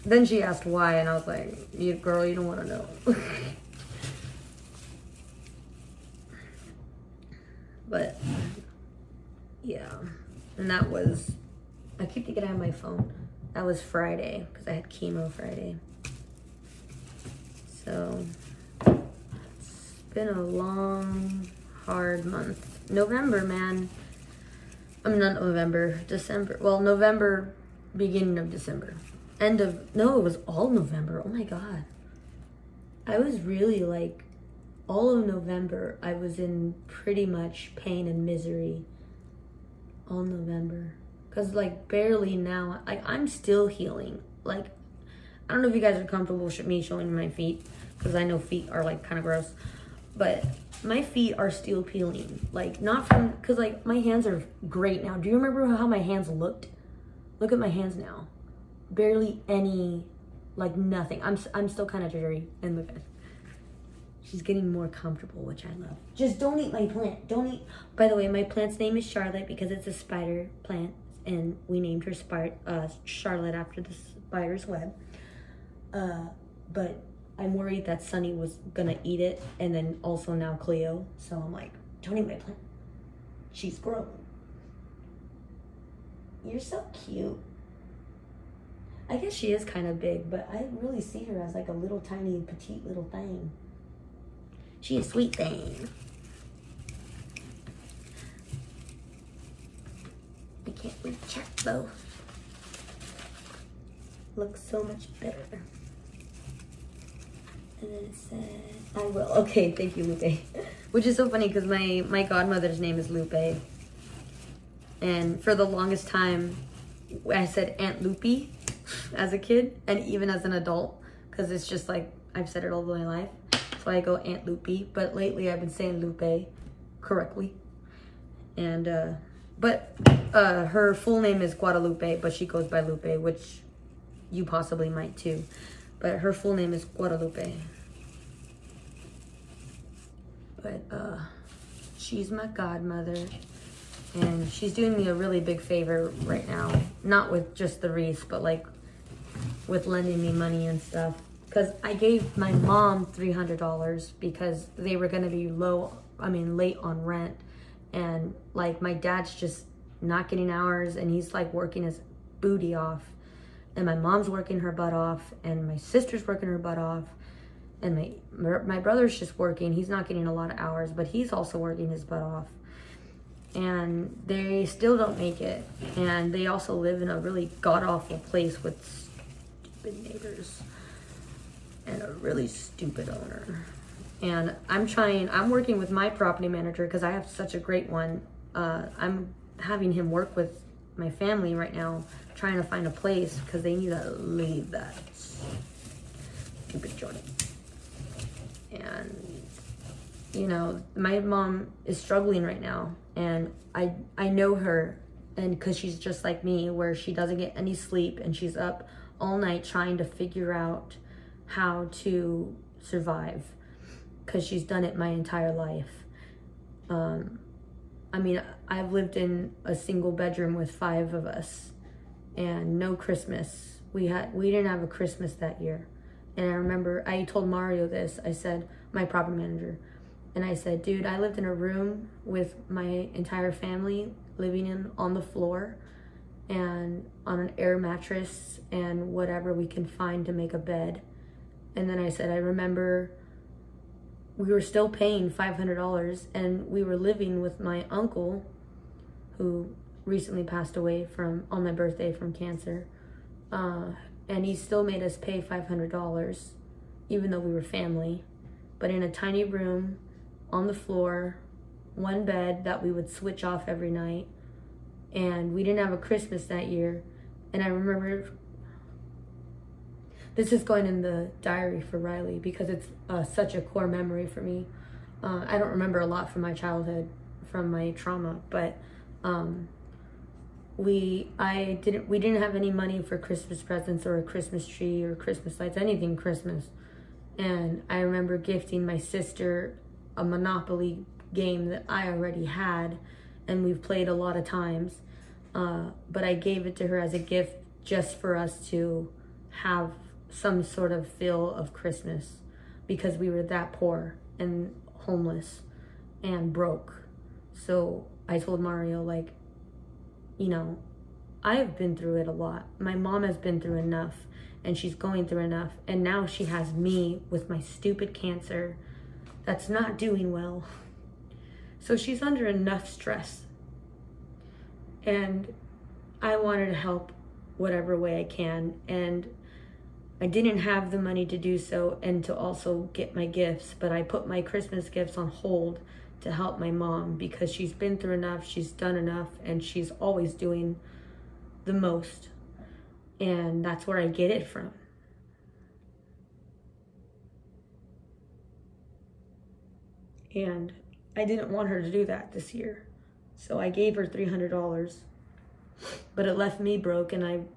then she asked why, and I was like, girl, you don't want to know. But, yeah. And that was, I keep thinking I have my phone. That was Friday, because I had chemo Friday. So, it's been a long, hard month. November, man. I mean, not November, December. Well, November, beginning of December. No, it was all November. Oh my God. I was really like, all of November, I was in pretty much pain and misery. All November. Because like barely now, like I'm still healing. Like, I don't know if you guys are comfortable with me showing my feet, because I know feet are like kind of gross. But my feet are still peeling. Like not from, because like my hands are great now. Do you remember how my hands looked? Look at my hands now. Barely any, like nothing. I'm still kind of jittery. And look at, she's getting more comfortable, which I love. Just don't eat my plant. Don't eat. By the way, my plant's name is Charlotte because it's a spider plant, and we named her Charlotte after the spider's web. But I'm worried that Sunny was gonna eat it, and then also now Cleo. So I'm like, don't eat my plant. She's grown. You're so cute. I guess she is kind of big, but I really see her as like a little tiny petite little thing. She's a sweet thing. I can't reach check though. Looks so much better. And then it said, I will. Okay, thank you, Lupe. Which is so funny because my godmother's name is Lupe. And for the longest time, I said Aunt Lupe as a kid and even as an adult, because it's just like, I've said it all my life. So I go Aunt Lupe, but lately I've been saying Lupe correctly. And, her full name is Guadalupe, but she goes by Lupe, which you possibly might too. But her full name is Guadalupe. But, she's my godmother. And she's doing me a really big favor right now. Not with just the wreath, but like with lending me money and stuff. Because I gave my mom $300 because they were going to be late on rent. And like my dad's just not getting hours, and he's like working his booty off. And my mom's working her butt off, and my sister's working her butt off. And my brother's just working. He's not getting a lot of hours, but he's also working his butt off. And they still don't make it. And they also live in a really god-awful place with stupid neighbors and a really stupid owner. And I'm working with my property manager because I have such a great one. I'm having him work with my family right now, trying to find a place because they need to leave that stupid joint. And, you know, my mom is struggling right now, and I know her, and because she's just like me, where she doesn't get any sleep, and she's up all night trying to figure out how to survive, because she's done it my entire life. I mean, I've lived in a single bedroom with 5 of us, and no Christmas. We didn't have a Christmas that year. And I remember I told Mario this. I said, my property manager, and I said, dude, I lived in a room with my entire family living on the floor and on an air mattress and whatever we can find to make a bed. And then I said, I remember we were still paying $500 and we were living with my uncle who recently passed away on my birthday from cancer. And he still made us pay $500 even though we were family, but in a tiny room on the floor, one bed that we would switch off every night. And we didn't have a Christmas that year. And I remember, this is going in the diary for Riley because it's such a core memory for me. I don't remember a lot from my childhood, from my trauma, but we didn't have any money for Christmas presents or a Christmas tree or Christmas lights, anything Christmas. And I remember gifting my sister a Monopoly game that I already had and we've played a lot of times. But I gave it to her as a gift just for us to have some sort of feel of Christmas because we were that poor and homeless and broke. So I told Mario, like, you know, I've been through it a lot. My mom has been through enough and she's going through enough. And now she has me with my stupid cancer that's not doing well. So she's under enough stress. And I wanted to help whatever way I can. And I didn't have the money to do so and to also get my gifts, but I put my Christmas gifts on hold to help my mom because she's been through enough, she's done enough, and she's always doing the most. And that's where I get it from. And I didn't want her to do that this year. So I gave her $300, but it left me broke, and I'm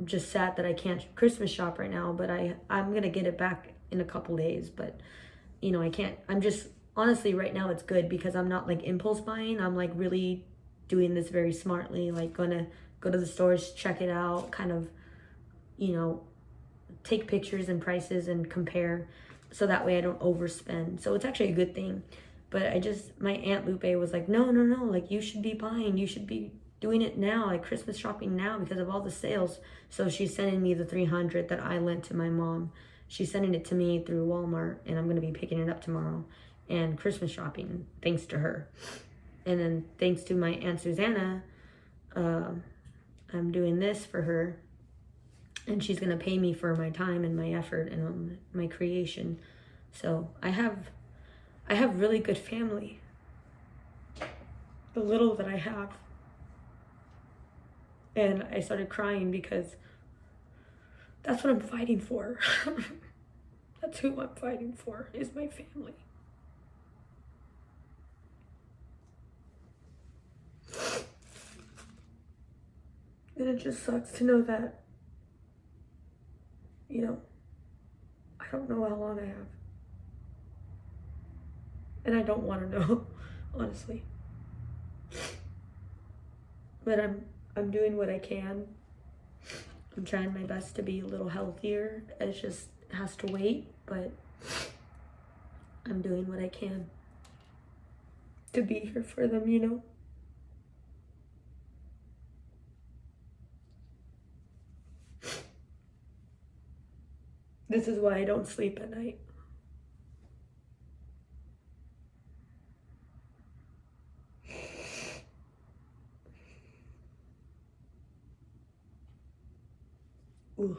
just sad that I can't Christmas shop right now, but I'm gonna get it back in a couple days. But you know, I can't, I'm just, honestly right now it's good because I'm not like impulse buying. I'm like really doing this very smartly, like gonna go to the stores, check it out, kind of, you know, take pictures and prices and compare so that way I don't overspend. So it's actually a good thing. But my Aunt Lupe was like, no, like you should be buying, you should be doing it now, like Christmas shopping now because of all the sales. So she's sending me the $300 that I lent to my mom. She's sending it to me through Walmart, and I'm gonna be picking it up tomorrow. And Christmas shopping, thanks to her. And then thanks to my Aunt Susanna, I'm doing this for her. And she's gonna pay me for my time and my effort and my creation. So I have really good family. The little that I have. And I started crying because that's what I'm fighting for. That's who I'm fighting for, is my family. And it just sucks to know that, you know, I don't know how long I have. And I don't want to know, honestly. But I'm doing what I can. I'm trying my best to be a little healthier. It just has to wait, but I'm doing what I can to be here for them, you know? This is why I don't sleep at night. Ooh.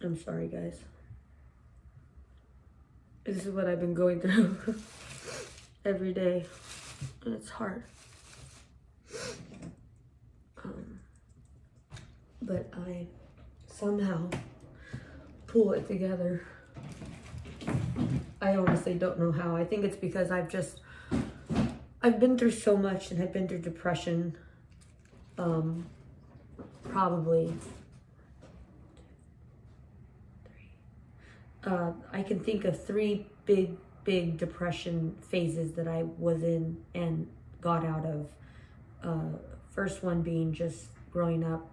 I'm sorry, guys. This is what I've been going through every day, and it's hard. But I somehow pull it together. I honestly don't know how. I think it's because I've been through so much, and I've been through depression, probably. I can think of 3 big depression phases that I was in and got out of. First one being just growing up,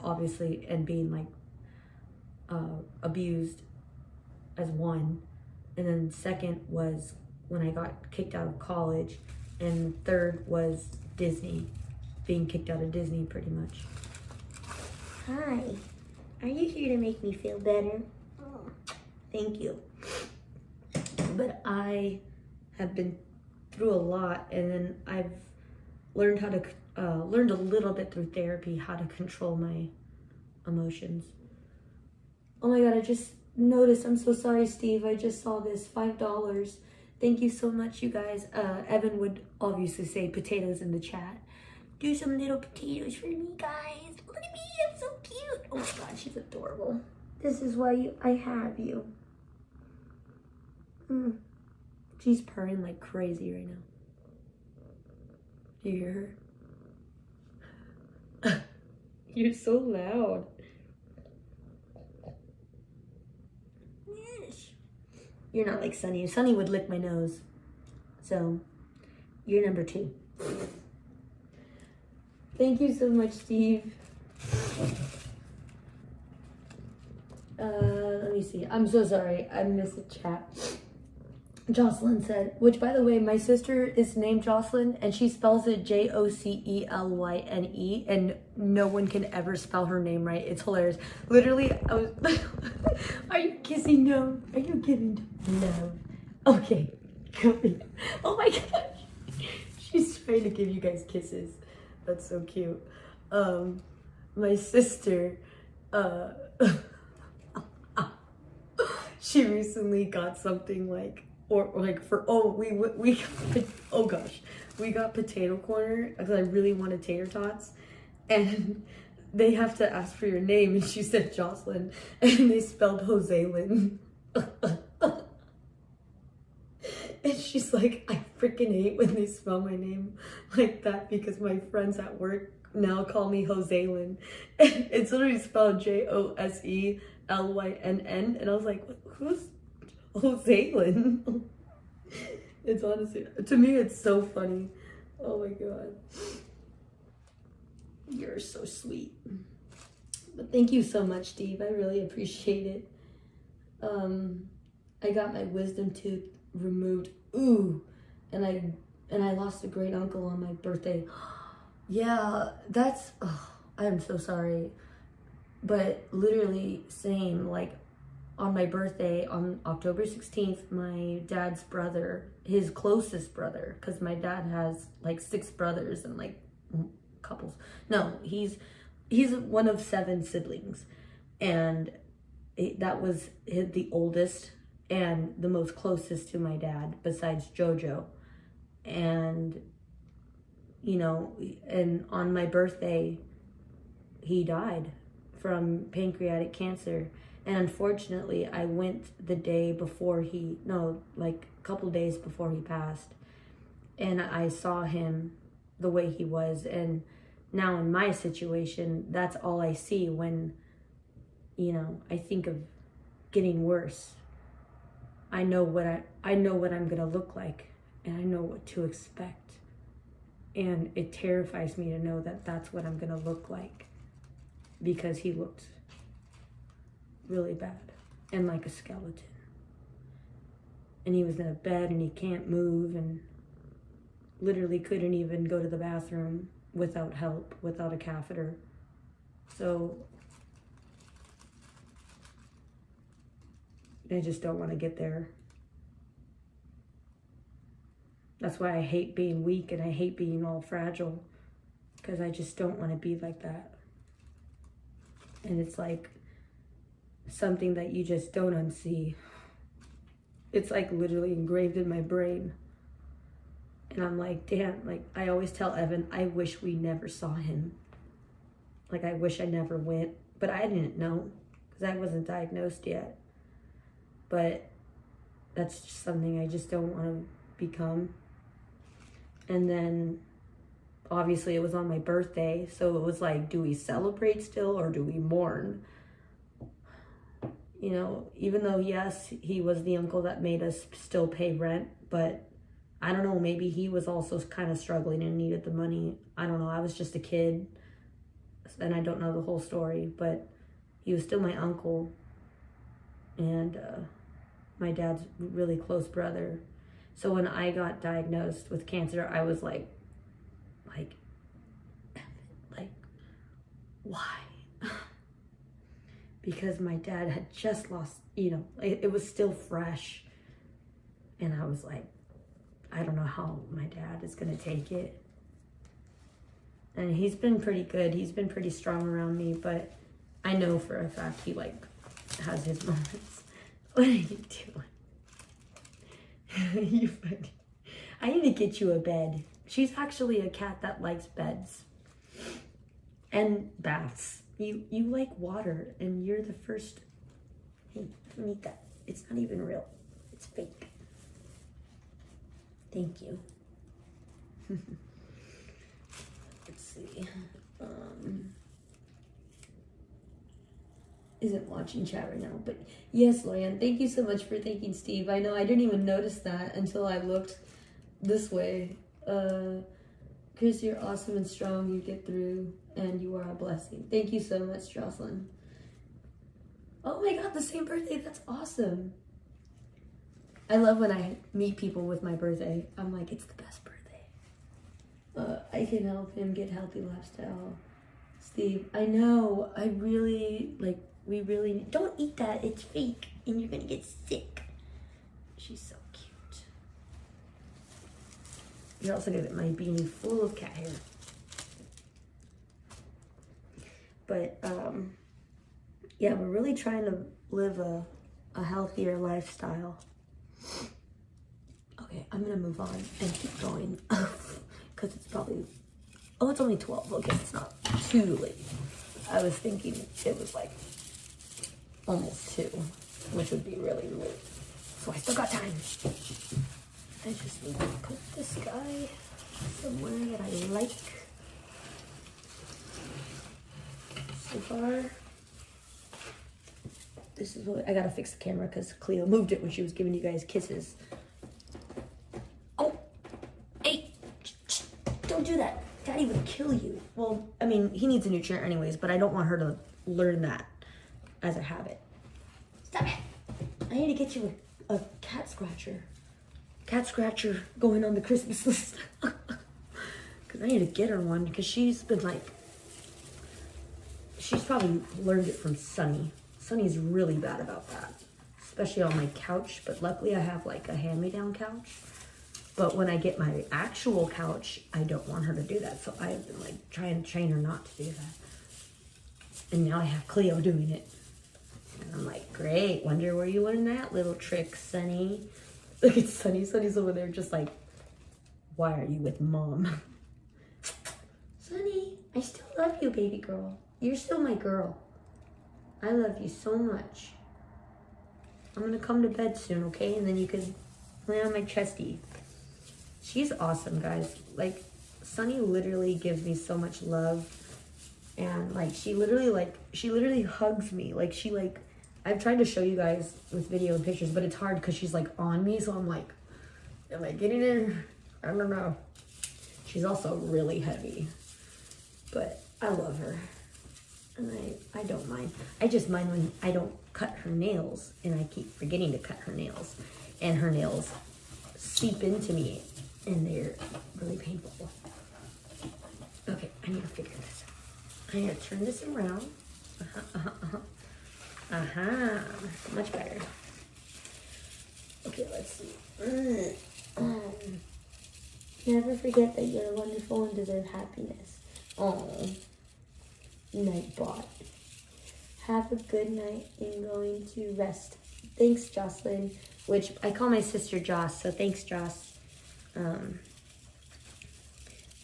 obviously, and being like abused as one. And then second was when I got kicked out of college. And third was Disney, being kicked out of Disney pretty much. Hi. Are you here to make me feel better? Oh, thank you. But I have been through a lot, and then I've learned how to learned a little bit through therapy how to control my emotions. Oh my god, I just noticed. I'm so sorry, Steve. I just saw this $5. Thank you so much, you guys. Evan would obviously say potatoes in the chat. Do some little potatoes for me, guys. Look at me, I'm so cute. Oh my god, she's adorable. This is why I have you. She's purring like crazy right now. Do you hear her? You're so loud. Yes. You're not like Sunny. Sunny would lick my nose. So, you're number 2. Thank you so much, Steve. Let me see. I'm so sorry. I missed a chat. Jocelyn said, which by the way, my sister is named Jocelyn and she spells it Jocelyne, and no one can ever spell her name right. It's hilarious. Literally, I was, are you kissing? No. Are you giving love? Okay, good. Oh my gosh. She's trying to give you guys kisses. That's so cute. My sister, she recently got something like, or like for, we got potato corner because I really wanted tater tots, and they have to ask for your name, and she said Jocelyn, and they spelled Joselyn. And she's like, I freaking hate when they spell my name like that because my friends at work now call me Joselyn. It's literally spelled Joselynn, and I was like, who's Joselyn? It's honestly, to me, it's so funny. Oh my god. You're so sweet. But thank you so much, Steve. I really appreciate it. I got my wisdom tooth removed. Ooh, and I lost a great uncle on my birthday. Yeah, that's, I'm so sorry. But literally same, like on my birthday on October 16th, my dad's brother, his closest brother, because my dad has like 6 brothers and like couples. No, he's one of 7 siblings, and that was the oldest and the most closest to my dad besides Jojo. And you know, and on my birthday he died from pancreatic cancer. And unfortunately I went the day before like a couple days before he passed, and I saw him the way he was. And now in my situation, that's all I see when, you know, I think of getting worse. I know what I'm gonna look like, and I know what to expect. And it terrifies me to know that that's what I'm gonna look like, because he looked really bad and like a skeleton. And he was in a bed and he can't move and literally couldn't even go to the bathroom without help, without a catheter. So I just don't want to get there. That's why I hate being weak and I hate being all fragile, because I just don't want to be like that. And it's like something that you just don't unsee. It's like literally engraved in my brain. And I'm like, damn, like I always tell Evan, I wish we never saw him. Like I wish I never went, but I didn't know because I wasn't diagnosed yet. But that's just something I just don't want to become. And then obviously it was on my birthday, so it was like, do we celebrate still or do we mourn? You know, even though yes, he was the uncle that made us still pay rent, but I don't know, maybe he was also kind of struggling and needed the money. I don't know, I was just a kid and I don't know the whole story, but he was still my uncle and my dad's really close brother. So when I got diagnosed with cancer, I was like, why? because my dad had just lost, you know, it was still fresh. And I was like, I don't know how my dad is going to take it. And he's been pretty good. He's been pretty strong around me, but I know for a fact he like has his moments. What are you doing? You funny. I need to get you a bed. She's actually a cat that likes beds and baths. You like water, and you're the first. Hey, don't eat that. It's not even real. It's fake. Thank you. Let's see. Isn't watching chat right now, but yes, Loyan, thank you so much for thanking Steve. I know I didn't even notice that until I looked this way. Chris, you're awesome and strong. You get through, and you are a blessing. Thank you so much, Jocelyn. Oh my God, the same birthday. That's awesome. I love when I meet people with my birthday. I'm like, it's the best birthday. I can help him get healthy lifestyle. Steve, I know. I really, like, we really, don't eat that. It's fake, and you're gonna get sick. She's so cute. You're also gonna get my beanie full of cat hair. But, yeah, we're really trying to live a healthier lifestyle. Okay, I'm gonna move on and keep going because it's probably, oh, it's only 12. Okay, it's not too late. I was thinking it was like almost 2, which would be really late. So I still got time. I just need to put this guy somewhere that I like. So far, this is what I gotta fix the camera because Cleo moved it when she was giving you guys kisses. Oh, hey, don't do that. Daddy would kill you. Well, I mean, he needs a new chair anyways, but I don't want her to learn that as a habit. Stop it. I need to get you a cat scratcher. Cat scratcher going on the Christmas list. Because I need to get her one because she's been like, she's probably learned it from Sunny. Sunny's really bad about that, especially on my couch, but luckily I have like a hand-me-down couch. But when I get my actual couch, I don't want her to do that. So I've been like trying to train her not to do that. And now I have Cleo doing it. And I'm like, great, wonder where you learned that little trick, Sunny. Look at Sunny. Sunny's over there just like, why are you with Mom? Sunny, I still love you, baby girl. You're still my girl. I love you so much. I'm gonna come to bed soon, okay? And then you can lay on my chesty. She's awesome, guys. Like, Sunny literally gives me so much love. And like, she literally hugs me. Like, I've tried to show you guys with video and pictures, but it's hard because she's like on me. So I'm like, am I getting her? I don't know. She's also really heavy, but I love her. And I don't mind. I just mind when I don't cut her nails and I keep forgetting to cut her nails. And her nails seep into me and they're really painful. Okay, I need to figure this out. I need to turn this around. Much better. Okay, let's see. Never forget that you're wonderful and deserve happiness. Oh. Nightbot. Have a good night and going to rest. Thanks, Jocelyn. Which I call my sister Joss, so thanks, Joss.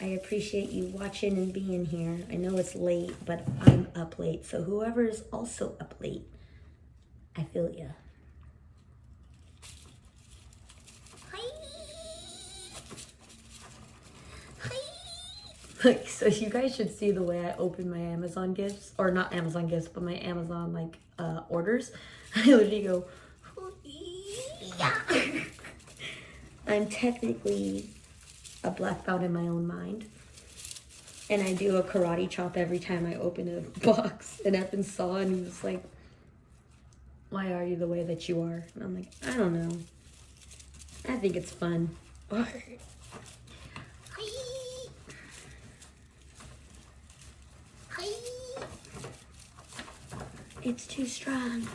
I appreciate you watching and being here. I know it's late, but I'm up late. So whoever is also up late, I feel ya. Like, so you guys should see the way I open my Amazon gifts, or not Amazon gifts, but my Amazon like orders. I literally go, yeah. I'm technically a black belt in my own mind, and I do a karate chop every time I open a box. And Evan saw and he was like, "Why are you the way that you are?" And I'm like, I don't know. I think it's fun. It's too strong.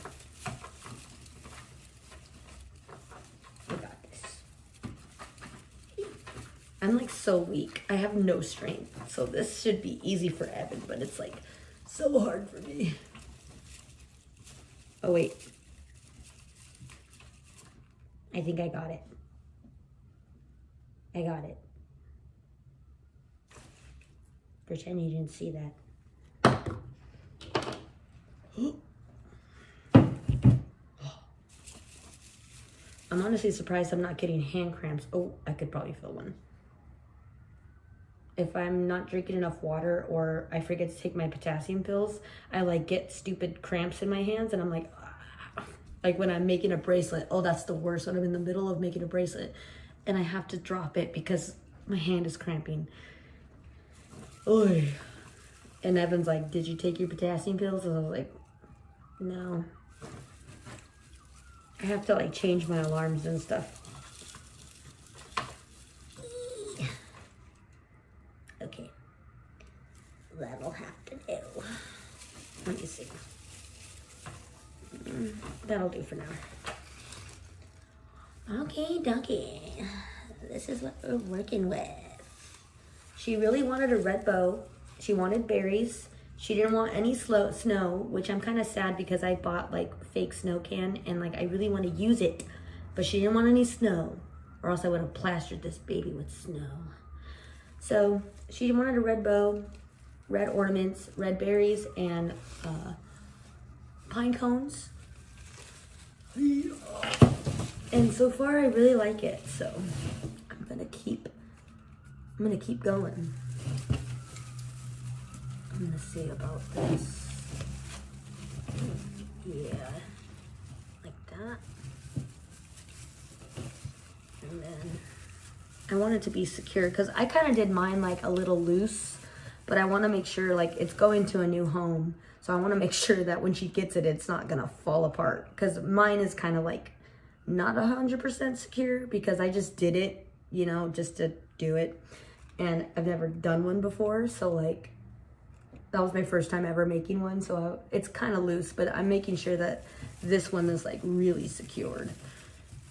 I got this. I'm like so weak. I have no strength. So this should be easy for Evan, but it's like so hard for me. Oh wait. I think I got it. I got it. Pretend you didn't see that. I'm honestly surprised I'm not getting hand cramps. Oh, I could probably feel one. If I'm not drinking enough water or I forget to take my potassium pills, I like get stupid cramps in my hands and I'm like, ah. Like when I'm making a bracelet. Oh, that's the worst, when I'm in the middle of making a bracelet and I have to drop it because my hand is cramping. Oy. And Evan's like, did you take your potassium pills? And I was like, no. I have to like change my alarms and stuff. Okay. That'll have to do. Let me see. That'll do for now. Okay, dokie. This is what we're working with. She really wanted a red bow. She wanted berries. She didn't want any snow, which I'm kind of sad because I bought like fake snow can and like I really want to use it, but she didn't want any snow or else I would have plastered this baby with snow. So she wanted a red bow, red ornaments, red berries, and pine cones. And so far I really like it, so I'm gonna keep going. I'm gonna see about this. Yeah, like that. And then I want it to be secure because I kind of did mine like a little loose, but I want to make sure like it's going to a new home. So I want to make sure that when she gets it, it's not gonna fall apart because mine is kind of like not 100% secure because I just did it, you know, just to do it. And I've never done one before. So like, that was my first time ever making one, so it's kind of loose, but I'm making sure that this one is like really secured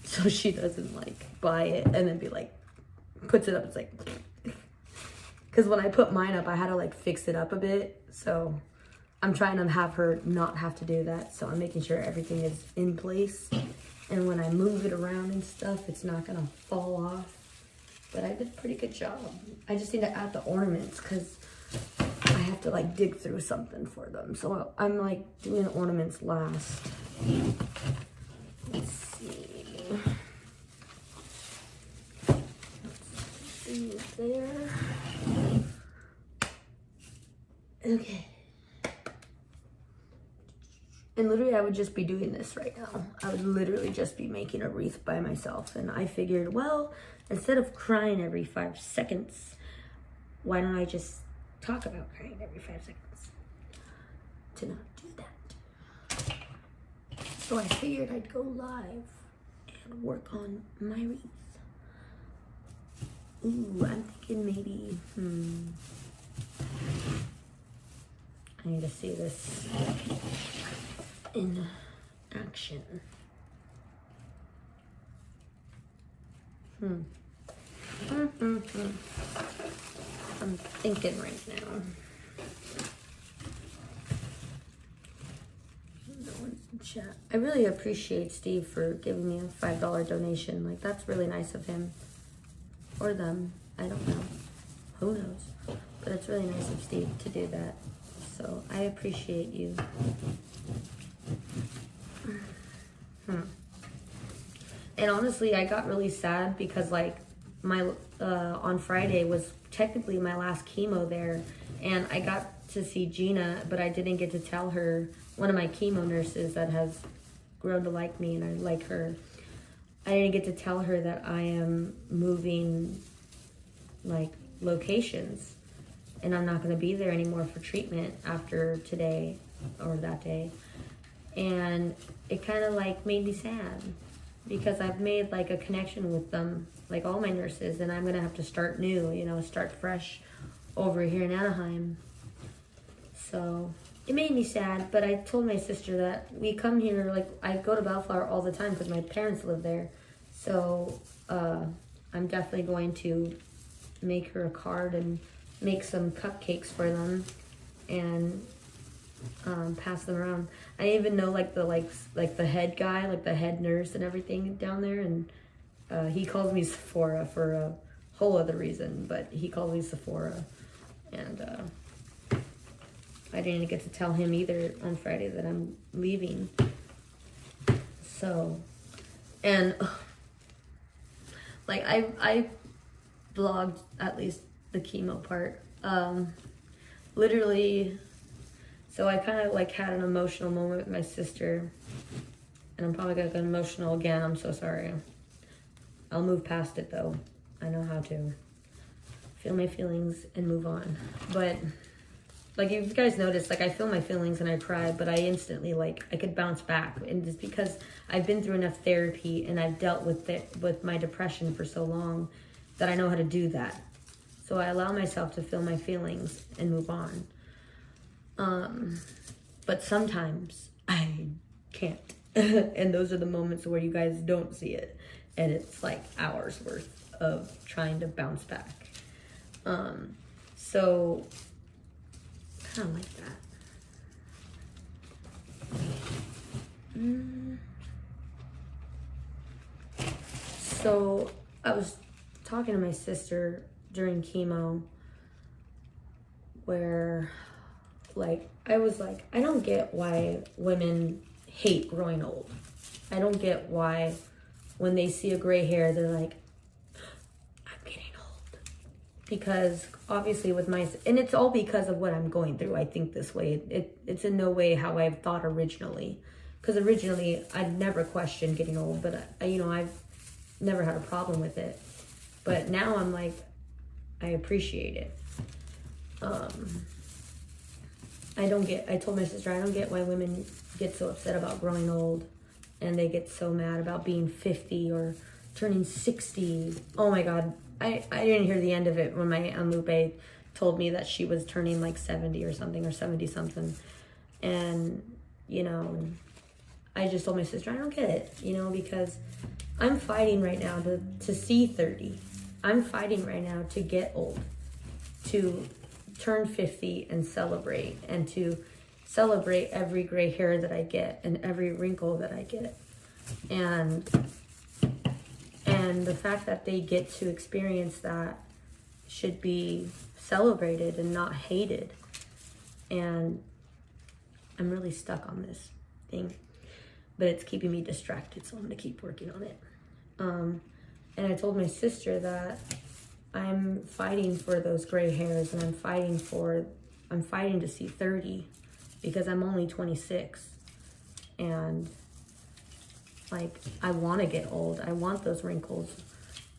so she doesn't like buy it and then be like, puts it up, it's like, because when I put mine up, I had to like fix it up a bit, so I'm trying to have her not have to do that, so I'm making sure everything is in place, and when I move it around and stuff, it's not gonna fall off, but I did a pretty good job. I just need to add the ornaments, because I have to like dig through something for them. So I'm like doing ornaments last. Let's see. There. Okay. And literally I would just be doing this right now. I would literally just be making a wreath by myself. And I figured, well, instead of crying every 5 seconds, why don't I just talk about crying every 5 seconds to not do that. So I figured I'd go live and work on my wreath. Ooh, I'm thinking maybe, I need to see this in action. I'm thinking right now. No one's in chat. I really appreciate Steve for giving me a $5 donation. Like, that's really nice of him. Or them. I don't know. Who knows? But it's really nice of Steve to do that. So I appreciate you. And honestly, I got really sad because like my on Friday was technically my last chemo there, and I got to see Gina, but I didn't get to tell her, one of my chemo nurses that has grown to like me and I like her, I didn't get to tell her that I am moving like locations and I'm not going to be there anymore for treatment after today or that day. And it kind of like made me sad because I've made like a connection with them, like all my nurses, and I'm going to have to start new, you know, start fresh over here in Anaheim. So it made me sad, but I told my sister that we come here, like, I go to Bellflower all the time because my parents live there. So, I'm definitely going to make her a card and make some cupcakes for them and pass them around. I even know like the head guy, like the head nurse and everything down there, and he calls me Sephora for a whole other reason, but he calls me Sephora, and I didn't get to tell him either on Friday that I'm leaving. So, and like I vlogged at least the chemo part. Literally, so I kind of like had an emotional moment with my sister, and I'm probably gonna get emotional again. I'm so sorry. I'll move past it though. I know how to feel my feelings and move on. But like, if you guys notice, like, I feel my feelings and I cry, but I instantly, like, I could bounce back. And it's because I've been through enough therapy and I've dealt with it, with my depression for so long, that I know how to do that. So I allow myself to feel my feelings and move on. But sometimes I can't. And those are the moments where you guys don't see it. And it's like hours worth of trying to bounce back. So kind of like that. So I was talking to my sister during chemo where, like, I was like, I don't get why women hate growing old. I don't get why when they see a gray hair, they're like, I'm getting old. Because obviously with my, and it's all because of what I'm going through. I think this way. It's in no way how I've thought originally. Because originally I'd never questioned getting old, but I've never had a problem with it. But now I'm like, I appreciate it. I told my sister, I don't get why women get so upset about growing old, and they get so mad about being 50 or turning 60. Oh my God. I didn't hear the end of it when my Aunt Lupe told me that she was turning like 70 or something, or 70 something. And, I just told my sister, I don't get it, because I'm fighting right now to see 30. I'm fighting right now to get old, to turn 50 and to celebrate every gray hair that I get and every wrinkle that I get. And the fact that they get to experience that should be celebrated and not hated. And I'm really stuck on this thing, but it's keeping me distracted, so I'm gonna keep working on it. And I told my sister that I'm fighting for those gray hairs, and I'm fighting to see 30, because I'm only 26. And like, I want to get old. I want those wrinkles.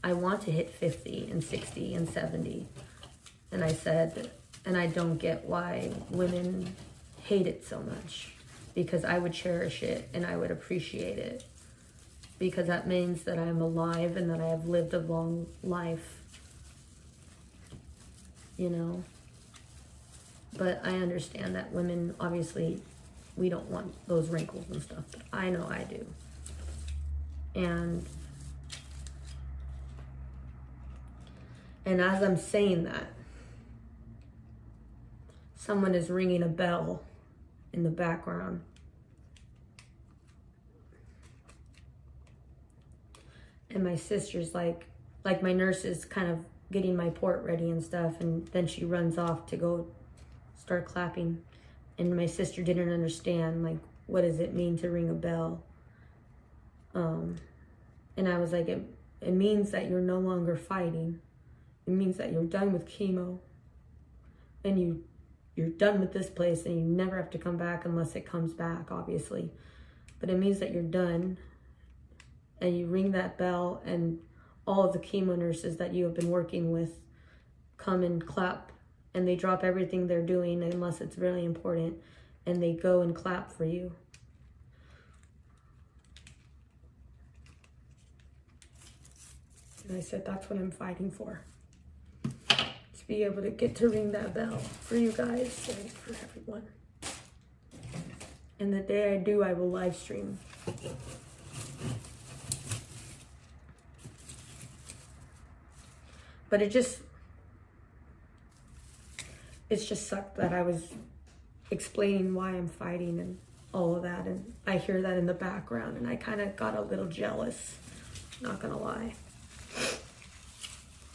I want to hit 50 and 60 and 70. And I said, and I don't get why women hate it so much, because I would cherish it and I would appreciate it, because that means that I'm alive and that I have lived a long life, But I understand that women, obviously, we don't want those wrinkles and stuff, but I know I do. And as I'm saying that, someone is ringing a bell in the background. And my sister's like my nurse is kind of getting my port ready and stuff, and then she runs off to go start clapping. And my sister didn't understand, like, what does it mean to ring a bell? And I was like, it means that you're no longer fighting. It means that you're done with chemo, and you're done with this place, and you never have to come back unless it comes back, obviously. But it means that you're done, and you ring that bell, and all of the chemo nurses that you have been working with come and clap, and they drop everything they're doing, unless it's really important, and they go and clap for you. And I said, that's what I'm fighting for. To be able to get to ring that bell for you guys and for everyone. And the day I do, I will live stream. But it's just sucked that I was explaining why I'm fighting and all of that, and I hear that in the background, and I kind of got a little jealous, not gonna lie.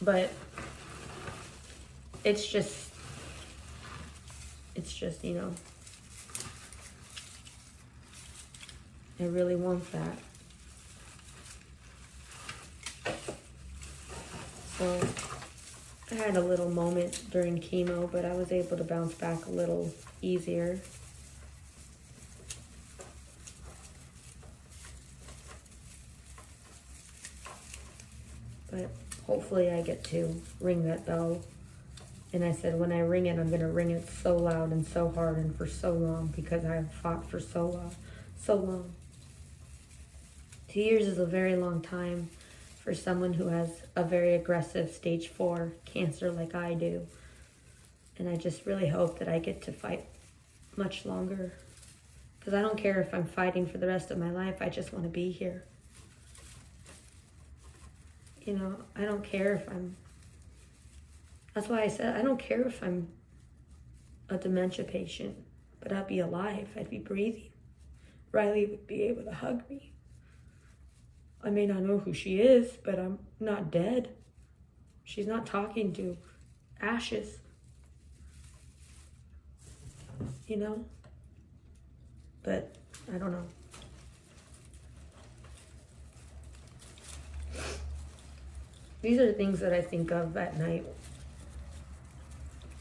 But it's just, you know, I really want that. So I had a little moment during chemo, but I was able to bounce back a little easier. But hopefully I get to ring that bell. And I said, when I ring it, I'm going to ring it so loud and so hard and for so long, because I have fought for so long. 2 years is a very long time for someone who has a very aggressive stage 4 cancer like I do. And I just really hope that I get to fight much longer. Because I don't care if I'm fighting for the rest of my life. I just want to be here. You know, I don't care if I'm... That's why I said I don't care if I'm a dementia patient, but I'd be alive. I'd be breathing. Riley would be able to hug me. I may not know who she is, but I'm not dead. She's not talking to ashes. You know? But I don't know. These are the things that I think of at night.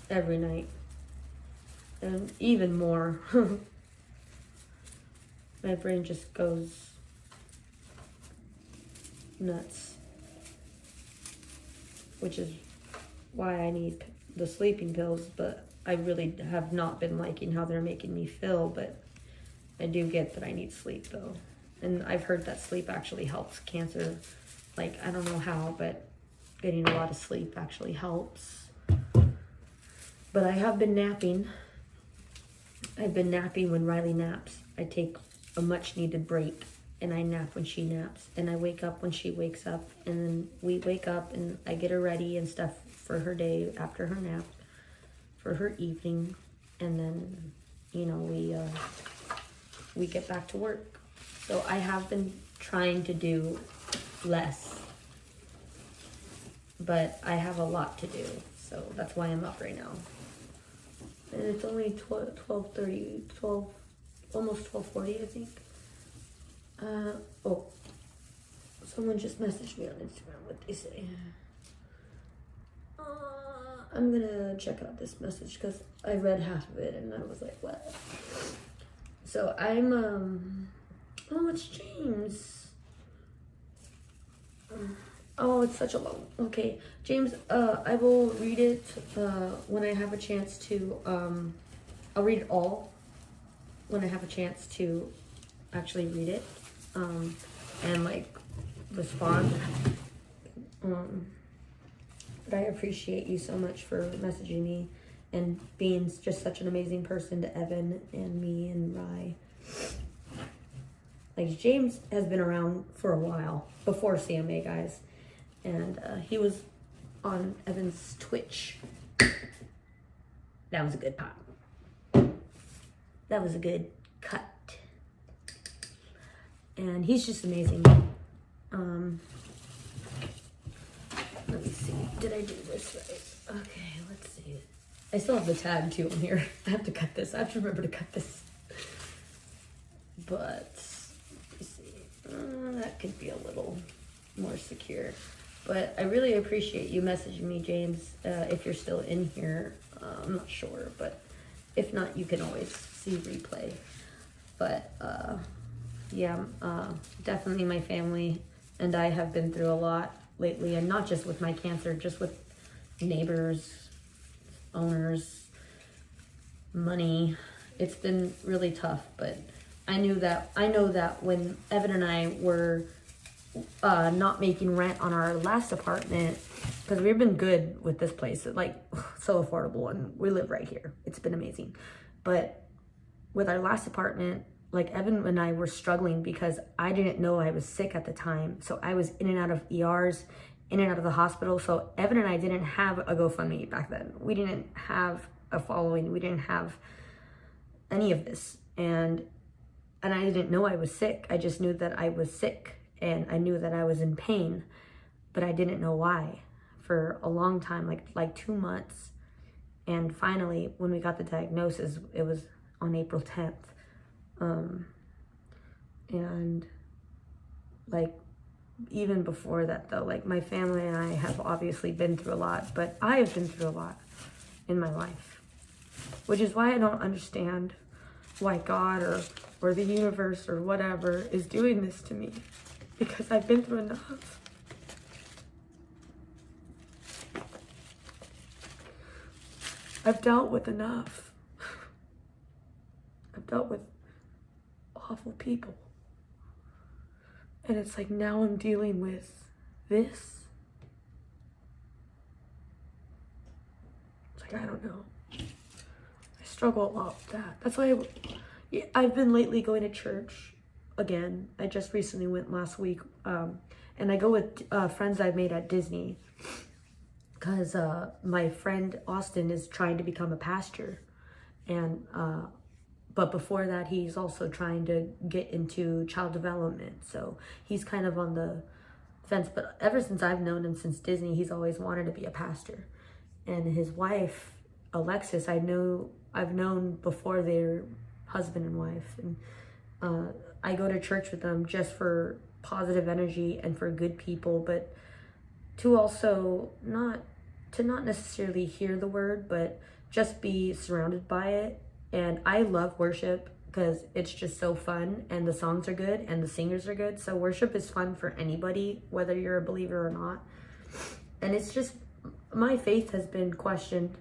Every night. And even more. My brain just goes nuts. Which is why I need the sleeping pills, but I really have not been liking how they're making me feel, but I do get that I need sleep though. And I've heard that sleep actually helps cancer. Like, I don't know how, but getting a lot of sleep actually helps. But I have been napping. I've been napping when Riley naps. I take a much needed break and I nap when she naps. And I wake up when she wakes up. And then we wake up and I get her ready and stuff for her day after her nap, for her evening. And then, you know, we get back to work. So I have been trying to do less. But I have a lot to do. So that's why I'm up right now. And it's only 12:30, almost 12:40, I think. Oh, someone just messaged me on Instagram. What they say? I'm gonna check out this message because I read half of it and I was like, what? So I'm, oh, it's James. Oh, it's such a long, okay. James, I will read it when I have a chance to, I'll read it all when I have a chance to actually read it, and like respond. But I appreciate you so much for messaging me and being just such an amazing person to Evan and me and Rye. Like, James has been around for a while, before CMA, guys. And he was on Evan's Twitch. That was a good pop. That was a good cut. And he's just amazing. Let me see. Did I do this right? Okay, let's see. I still have the tag too on here. I have to cut this. I have to remember to cut this. But, let me see. That could be a little more secure. But I really appreciate you messaging me, James, if you're still in here. I'm not sure, but if not, you can always see replay. But, yeah, definitely my family and I have been through a lot lately, and not just with my cancer, just with neighbors, owners, money. It's been really tough, but I know that when Evan and I were not making rent on our last apartment, because we've been good with this place, like so affordable, and we live right here. It's been amazing. But with our last apartment, like Evan and I were struggling because I didn't know I was sick at the time. So I was in and out of ERs, in and out of the hospital. So Evan and I didn't have a GoFundMe back then. We didn't have a following. We didn't have any of this. And I didn't know I was sick. I just knew that I was sick, and I knew that I was in pain, but I didn't know why for a long time, like 2 months. And finally, when we got the diagnosis, it was on April 10th. And like, even before that though, like my family and I have obviously been through a lot, but I have been through a lot in my life, which is why I don't understand why God or the universe or whatever is doing this to me, because I've been through enough. I've dealt with enough. I've dealt with awful people. And it's like, now I'm dealing with this. It's like, I don't know. I struggle a lot with that. That's why I've been lately going to church again. I just recently went last week. And I go with friends I've made at Disney. Because my friend Austin is trying to become a pastor. And but before that, he's also trying to get into child development. So he's kind of on the fence. But ever since I've known him, since Disney, he's always wanted to be a pastor. And his wife, Alexis, I've known before they're husband and wife. And I go to church with them just for positive energy and for good people, but to also not necessarily hear the word, but just be surrounded by it. And I love worship because it's just so fun, and the songs are good and the singers are good. So worship is fun for anybody, whether you're a believer or not. And it's just, my faith has been questioned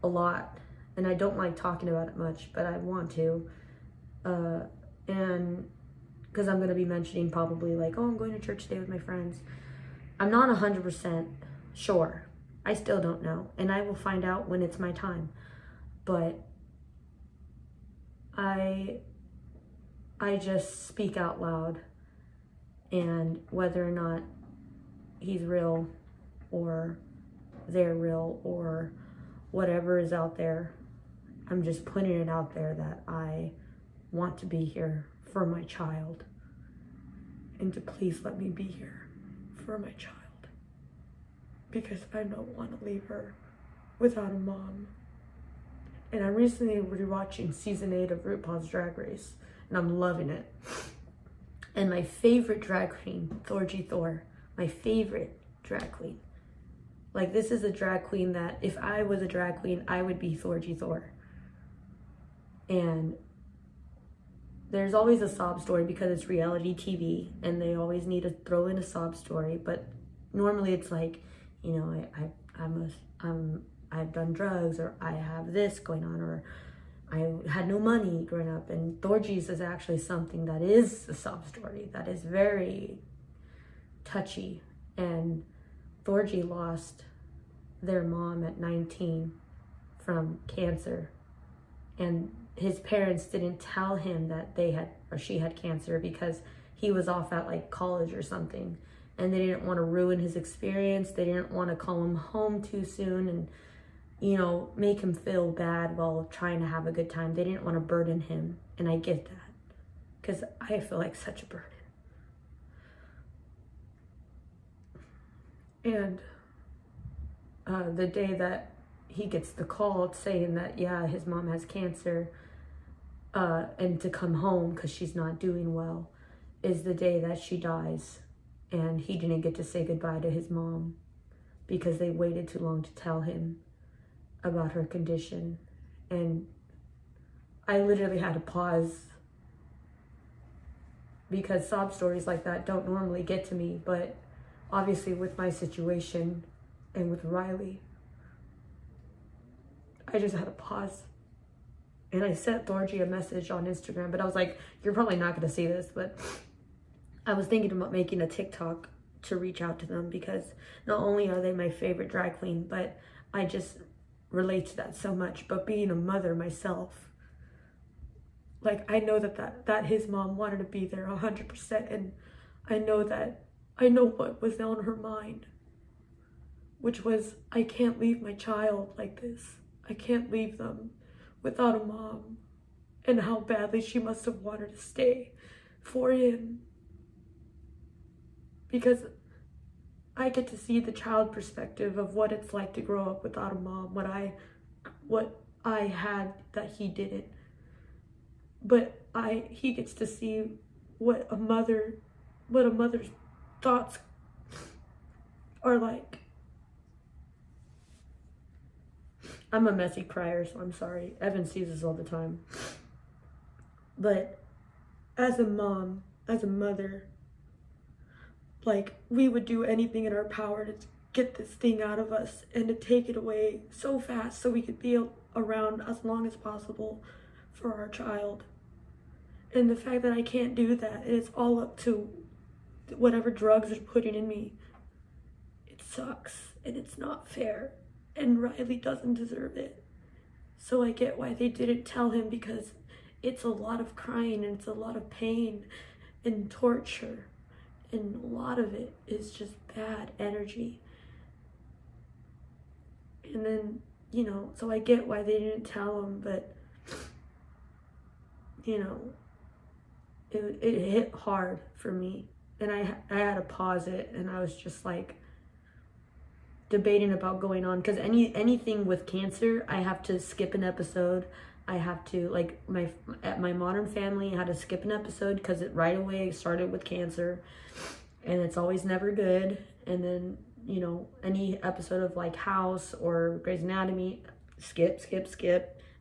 a lot, and I don't like talking about it much, but I want to. And because I'm going to be mentioning probably like, oh, I'm going to church today with my friends. I'm not 100% sure. I still don't know, and I will find out when it's my time. But I just speak out loud, and whether or not he's real or they're real or whatever is out there, I'm just putting it out there that I want to be here for my child, and to please let me be here for my child, because I don't want to leave her without a mom. And I'm recently rewatching season 8 of RuPaul's Drag Race, and I'm loving it. And my favorite drag queen, Thorgy Thor, my favorite drag queen. Like, this is a drag queen that if I was a drag queen, I would be Thorgy Thor. And there's always a sob story because it's reality TV, and they always need to throw in a sob story. But normally it's like, you know, I've done drugs, or I have this going on, or I had no money growing up. And Thorgy's is actually something that is a sob story that is very touchy. And Thorgy lost their mom at 19 from cancer, and his parents didn't tell him that she had cancer because he was off at like college or something, and they didn't want to ruin his experience. They didn't want to call him home too soon and, you know, make him feel bad while trying to have a good time. They didn't want to burden him, and I get that, because I feel like such a burden. And the day that he gets the call saying that, yeah, his mom has cancer, and to come home because she's not doing well, is the day that she dies. And he didn't get to say goodbye to his mom because they waited too long to tell him about her condition. And I literally had to pause, because sob stories like that don't normally get to me. But obviously with my situation and with Riley, I just had to pause. And I sent Thorgy a message on Instagram, but I was like, you're probably not going to see this, but I was thinking about making a TikTok to reach out to them, because not only are they my favorite drag queen, but I just relate to that so much. But being a mother myself, like, I know that his mom wanted to be there 100%, and I know what was on her mind, which was, I can't leave my child like this. I can't leave them without a mom, and how badly she must have wanted to stay for him. Because I get to see the child perspective of what it's like to grow up without a mom, what I had that he didn't. But he gets to see what a mother's thoughts are like. I'm a messy crier, so I'm sorry. Evan sees this all the time. But as a mom, as a mother, like, we would do anything in our power to get this thing out of us and to take it away so fast so we could be around as long as possible for our child. And the fact that I can't do that, and it's all up to whatever drugs are putting in me, it sucks, and it's not fair, and Riley doesn't deserve it. So I get why they didn't tell him, because it's a lot of crying, and it's a lot of pain and torture, and a lot of it is just bad energy. And then, you know, so I get why they didn't tell him, but, you know, it hit hard for me, and I had to pause it, and I was just like debating about going on, because anything with cancer, I have to skip an episode. I have to, like, at my Modern Family, I had to skip an episode because it right away started with cancer, and it's always never good. And then, you know, any episode of like House or Grey's Anatomy, skip.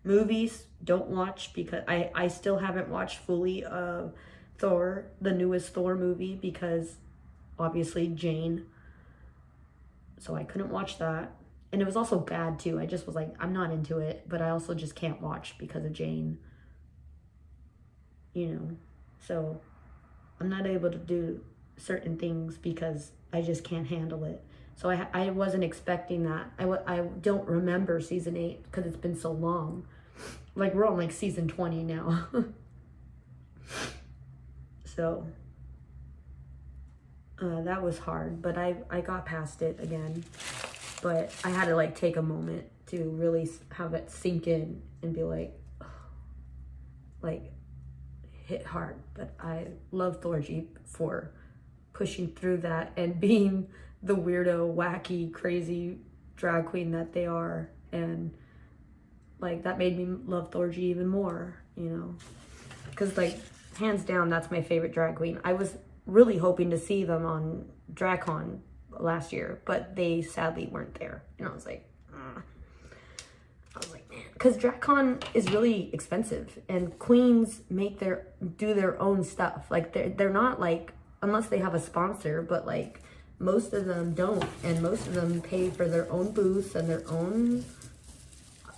Movies, don't watch, because I still haven't watched fully Thor, the newest Thor movie, because obviously Jane. So I couldn't watch that. And it was also bad too. I just was like, I'm not into it, but I also just can't watch because of Jane. You know, so I'm not able to do certain things because I just can't handle it. So I wasn't expecting that. I don't remember season 8 because it's been so long. Like, we're on like season 20 now. So that was hard, but I got past it again. But I had to like take a moment to really have it sink in and be like, oh, like, hit hard. But I love Thorgy for pushing through that and being the weirdo, wacky, crazy drag queen that they are. And like, that made me love Thorgy even more, you know, because like, hands down, that's my favorite drag queen. I was really hoping to see them on DragCon last year, but they sadly weren't there. And I was like, man, because DragCon is really expensive, and queens do their own stuff. Like, they're not like, unless they have a sponsor, but like most of them don't, and most of them pay for their own booths and their own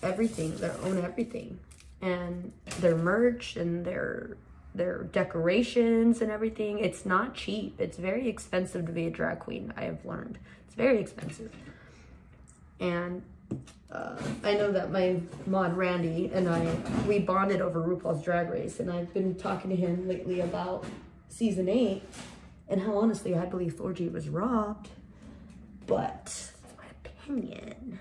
everything, and their merch and their decorations and everything. It's not cheap. It's very expensive to be a drag queen, I have learned. It's very expensive. And I know that my mod Randy and we bonded over RuPaul's Drag Race, and I've been talking to him lately about season 8 and how honestly I believe Thorgy was robbed. But that's my opinion.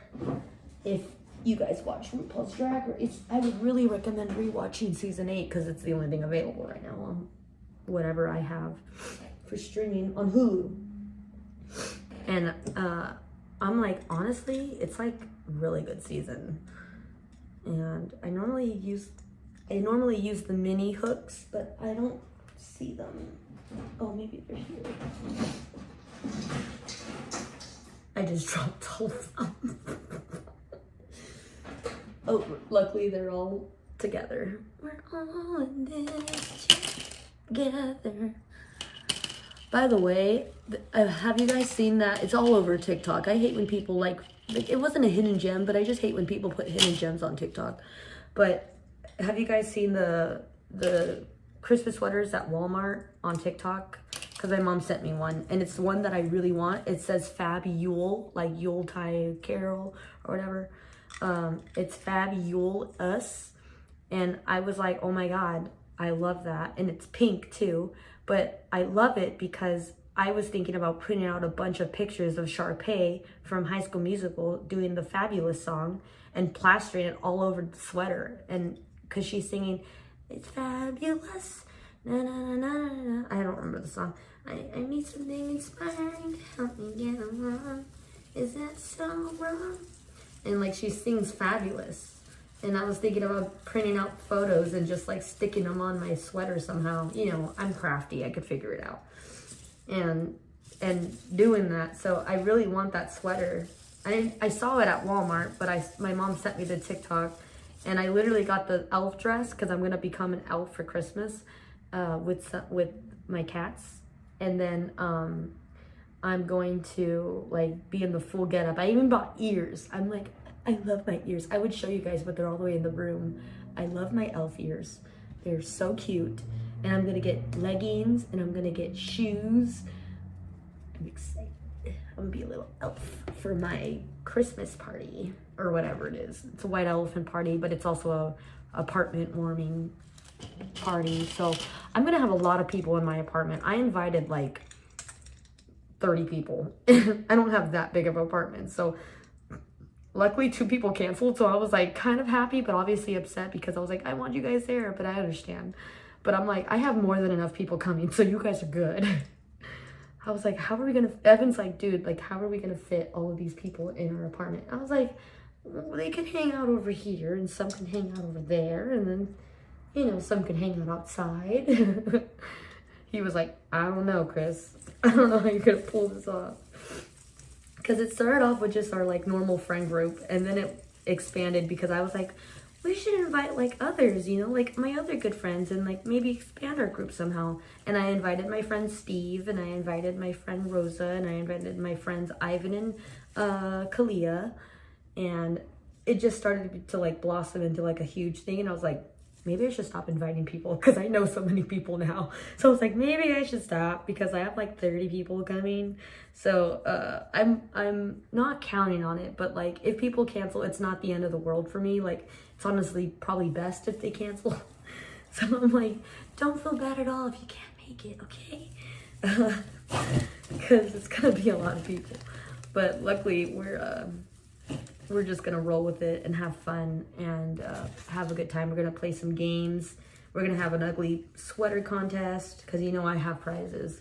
If you guys watch RuPaul's Drag Race, I would really recommend rewatching season 8 because it's the only thing available right now on whatever I have for streaming on Hulu. And I'm like, honestly, it's like really good season. And I normally use the mini hooks, but I don't see them. Oh, maybe they're here. I just dropped all of them. Oh, luckily they're all together. We're all in this together. By the way, have you guys seen that? It's all over TikTok. I hate when people like it wasn't a hidden gem, but I just hate when people put hidden gems on TikTok. But have you guys seen the Christmas sweaters at Walmart on TikTok? Because my mom sent me one, and it's the one that I really want. It says Fab Yule, like Yuletide Carol or whatever. It's Fab Yule Us, And I was like, oh my God, I love that. And it's pink too, but I love it because I was thinking about putting out a bunch of pictures of Sharpay from High School Musical doing the Fabulous song and plastering it all over the sweater. And because she's singing, it's fabulous, na na na na na. I don't remember the song. I need something inspiring to help me get along. Is that so wrong? And like she sings fabulous. And I was thinking about printing out photos and just like sticking them on my sweater somehow. You know, I'm crafty, I could figure it out. And doing that. So I really want that sweater. I saw it at Walmart, but my mom sent me the TikTok, and I literally got the elf dress because I'm gonna become an elf for Christmas with my cats. And then I'm going to like be in the full getup. I even bought ears. I'm like, I love my ears. I would show you guys, but they're all the way in the room. I love my elf ears. They're so cute. And I'm gonna get leggings and I'm gonna get shoes. I'm excited. I'm gonna be a little elf for my Christmas party or whatever it is. It's a white elephant party, but it's also a apartment warming party. So I'm gonna have a lot of people in my apartment. I invited like 30 people. I don't have that big of an apartment. So luckily 2 people canceled. So I was like kind of happy, but obviously upset because I was like, I want you guys there, but I understand. But I'm like, I have more than enough people coming, so you guys are good. I was like, how are we gonna, Evan's like, dude, like, how are we gonna fit all of these people in our apartment? I was like, well, they can hang out over here, and some can hang out over there, and then, you know, some can hang out outside. He was like, I don't know, Chris. I don't know how you're gonna pull this off. Because it started off with just our, like, normal friend group, and then it expanded because I was like, we should invite like others, you know, like my other good friends, and like maybe expand our group somehow. And I invited my friend Steve, and I invited my friend Rosa, and I invited my friends Ivan and Kalia, and it just started to like blossom into like a huge thing. And I was like, maybe I should stop inviting people because I know so many people now. So I was like, maybe I should stop because I have like 30 people coming. So I'm not counting on it, but like if people cancel, it's not the end of the world for me. Like it's honestly probably best if they cancel. So I'm like, don't feel bad at all if you can't make it, okay? Because it's gonna be a lot of people. But luckily we're just gonna roll with it and have fun and have a good time. We're gonna play some games. We're gonna have an ugly sweater contest because you know I have prizes.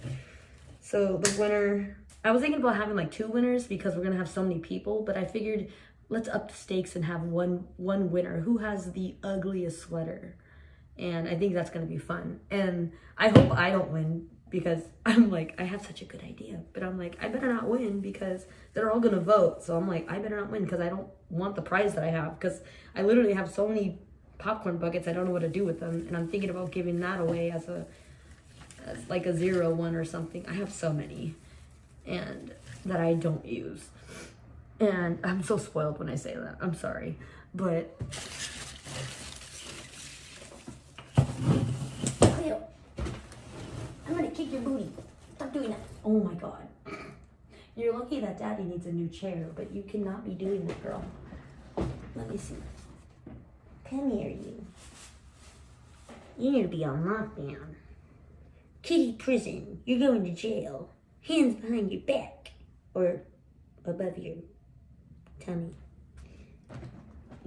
So the winner, I was thinking about having like 2 winners because we're gonna have so many people, but I figured let's up the stakes and have one winner who has the ugliest sweater. And I think that's gonna be fun. And I hope I don't win because I'm like, I have such a good idea, but I'm like, I better not win because they're all gonna vote. So I'm like, I better not win because I don't want the prize that I have because I literally have so many popcorn buckets, I don't know what to do with them. And I'm thinking about giving that away as like a 0 one or something. I have so many and that I don't use. And I'm so spoiled when I say that. I'm sorry. But I'm gonna kick your booty. Stop doing that. Oh my God. You're lucky that Daddy needs a new chair, but you cannot be doing that, girl. Let me see. Come here, you. You need to be on lockdown. Kitty prison. You're going to jail. Hands behind your back. Or above your tummy.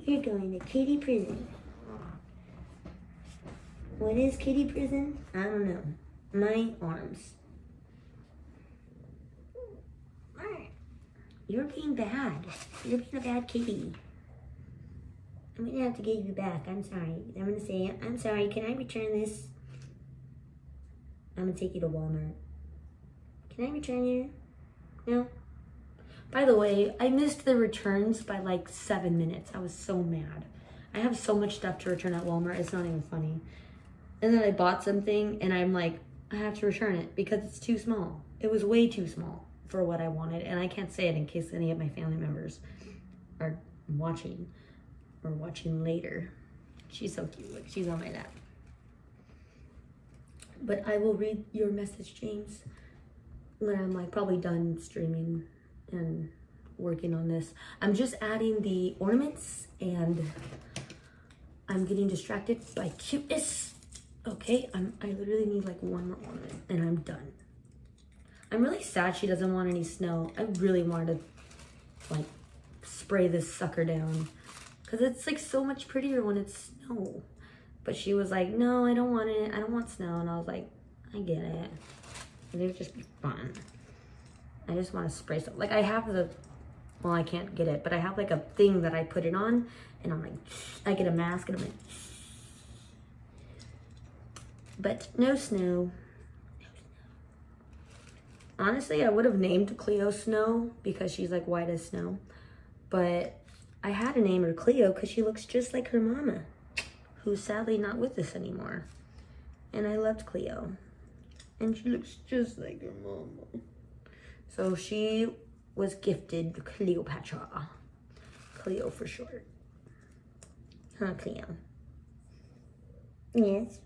You're going to kitty prison. What is kitty prison? I don't know. My arms. You're being bad. You're being a bad kitty. I'm gonna have to get you back. I'm sorry. I'm gonna say, I'm sorry. Can I return this? I'm gonna take you to Walmart. Can I return you? No? By the way, I missed the returns by like 7 minutes. I was so mad. I have so much stuff to return at Walmart. It's not even funny. And then I bought something and I'm like, I have to return it because it's too small. It was way too small for what I wanted. And I can't say it in case any of my family members are watching or watching later. She's so cute. Look, she's on my lap. But I will read your message, James, when I'm like probably done streaming and working on this. I'm just adding the ornaments and I'm getting distracted by cuteness. Okay, I literally need like one more ornament and I'm done. I'm really sad she doesn't want any snow. I really wanted to like spray this sucker down because it's like so much prettier when it's snow. But she was like, no, I don't want it. I don't want snow. And I was like, I get it. It would just be fun. I just want to spray stuff. Like I have well, I can't get it, but I have like a thing that I put it on and I'm like, I get a mask and I'm like, but no snow. Honestly, I would have named Cleo Snow because she's like white as snow. But I had to name her Cleo because she looks just like her mama, who's sadly not with us anymore. And I loved Cleo. And she looks just like her mama. So she was gifted Cleopatra. Cleo for short. Huh, Cleo? Yes.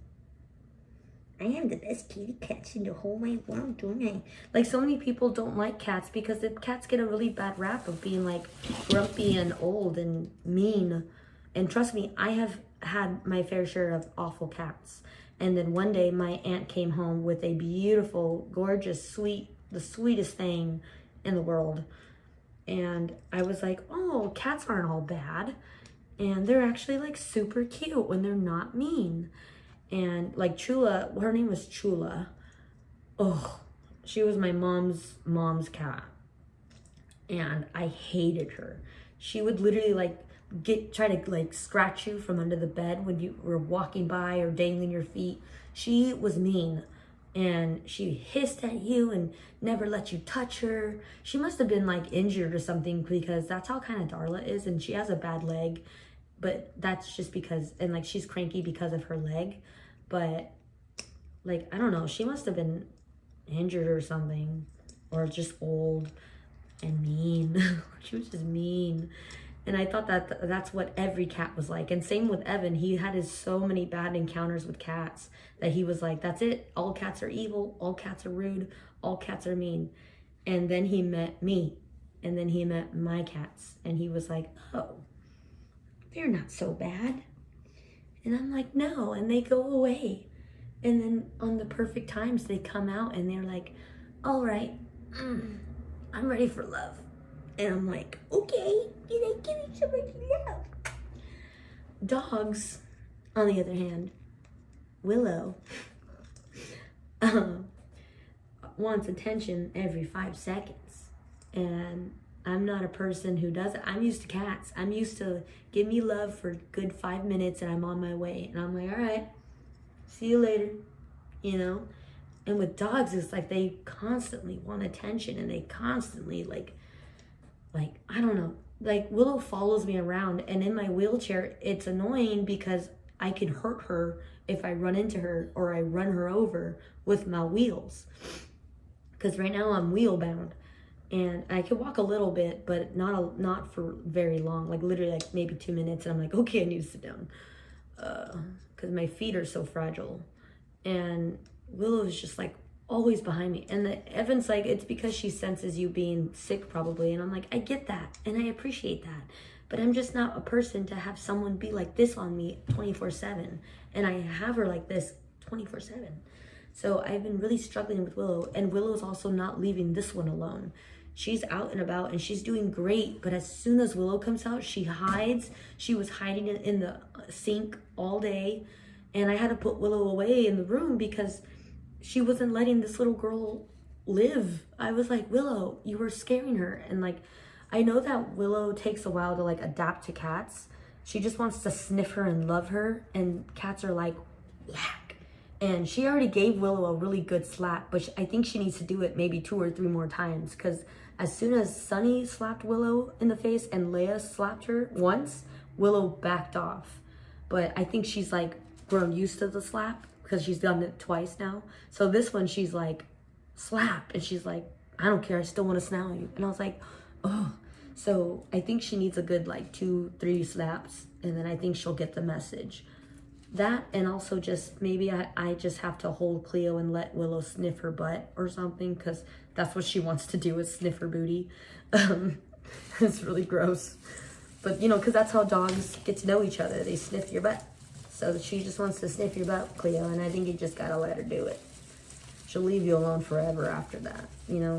I have the best kitty cats in the whole wide world, don't I? Like, so many people don't like cats because the cats get a really bad rap of being, like, grumpy and old and mean. And trust me, I have had my fair share of awful cats. And then one day, my aunt came home with a beautiful, gorgeous, the sweetest thing in the world. And I was like, oh, cats aren't all bad. And they're actually, like, super cute when they're not mean. And like Chula, her name was Chula. Oh, she was my mom's cat. And I hated her. She would literally like try to like scratch you from under the bed when you were walking by or dangling your feet. She was mean. And she hissed at you and never let you touch her. She must have been like injured or something because that's how kind of Darla is. And she has a bad leg. But that's just because, and like she's cranky because of her leg. But like, I don't know, she must have been injured or something, or just old and mean. She was just mean. And I thought that that's what every cat was like. And same with Evan. He had so many bad encounters with cats that he was like, that's it. All cats are evil. All cats are rude. All cats are mean. And then he met me. And then he met my cats. And he was like, oh, they're not so bad. And I'm like, no. And they go away. And then on the perfect times, they come out and they're like, all right, I'm ready for love. And I'm like, okay, give me so much love. Dogs, on the other hand, Willow wants attention every 5 seconds. And I'm not a person who does it. I'm used to cats. I'm used to give me love for a good 5 minutes and I'm on my way. And I'm like, all right, see you later, you know? And with dogs, it's like they constantly want attention and they constantly like, I don't know, like Willow follows me around and in my wheelchair, it's annoying because I can hurt her if I run into her or I run her over with my wheels. Because right now I'm wheel bound and I can walk a little bit, but not for very long, like literally like maybe 2 minutes. And I'm like, okay, I need to sit down because my feet are so fragile. And Willow is just like always behind me. And Evan's like, it's because she senses you being sick probably. And I'm like, I get that. And I appreciate that. But I'm just not a person to have someone be like this on me 24/7. And I have her like this 24/7. So I've been really struggling with Willow. And Willow's also not leaving this one alone. She's out and about and she's doing great. But as soon as Willow comes out, she hides. She was hiding in the sink all day. And I had to put Willow away in the room because she wasn't letting this little girl live. I was like, Willow, you were scaring her. And like, I know that Willow takes a while to like adapt to cats. She just wants to sniff her and love her. And cats are like, whack. And she already gave Willow a really good slap, but I think she needs to do it maybe 2 or 3 more times. Because as soon as Sunny slapped Willow in the face and Leia slapped her once, Willow backed off. But I think she's like grown used to the slap because she's done it twice now. So this one, she's like, slap. And she's like, I don't care. I still want to snarl you. And I was like, oh. So I think she needs a good like 2-3 slaps. And then I think she'll get the message. That and also just maybe I just have to hold Cleo and let Willow sniff her butt or something. Because that's what she wants to do is sniff her booty. It's really gross. But, you know, because that's how dogs get to know each other. They sniff your butt. So she just wants to sniff your butt, Cleo, and I think you just gotta let her do it. She'll leave you alone forever after that. You know,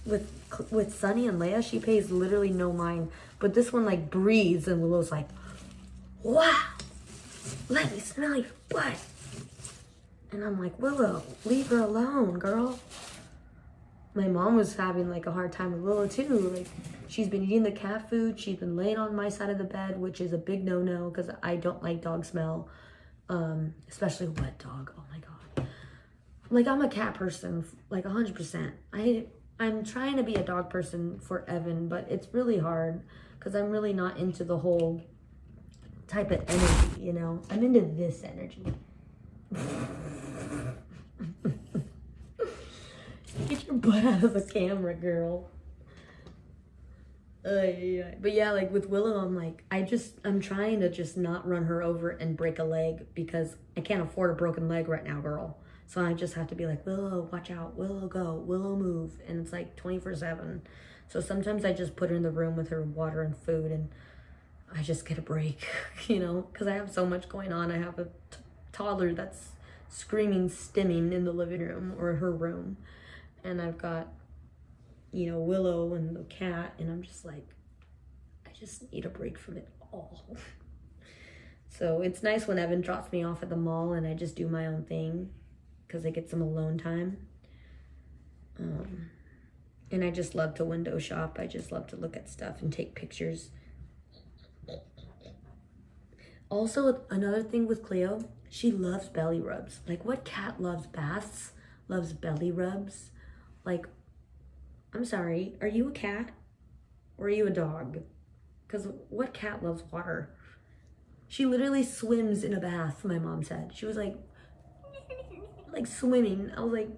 with Sunny and Leia, she pays literally no mind. But this one like breathes, and Willow's like, wow, let me smell your butt. And I'm like, Willow, leave her alone, girl. My mom was having like a hard time with Willow too. Like, she's been eating the cat food. She's been laying on my side of the bed, which is a big no-no because I don't like dog smell, especially wet dog. Oh my god. Like, I'm a cat person, like 100%. I'm trying to be a dog person for Evan, but it's really hard because I'm really not into the whole type of energy, you know? I'm into this energy. Get your butt out of the camera, girl. But yeah, like with Willow, I'm like, I'm trying to just not run her over and break a leg because I can't afford a broken leg right now, girl. So I just have to be like, Willow, watch out, Willow, go, Willow, move. And it's like 24/7. So sometimes I just put her in the room with her water and food and I just get a break, you know, because I have so much going on. I have a toddler that's screaming, stimming in the living room or her room. And I've got, you know, Willow and the cat. And I'm just like, I just need a break from it all. So it's nice when Evan drops me off at the mall and I just do my own thing because I get some alone time. And I just love to window shop. I just love to look at stuff and take pictures. Also, another thing with Cleo, she loves belly rubs. Like, what cat loves baths, loves belly rubs? Like, I'm sorry, are you a cat or are you a dog? Because what cat loves water? She literally swims in a bath, my mom said. She was like swimming. I was like,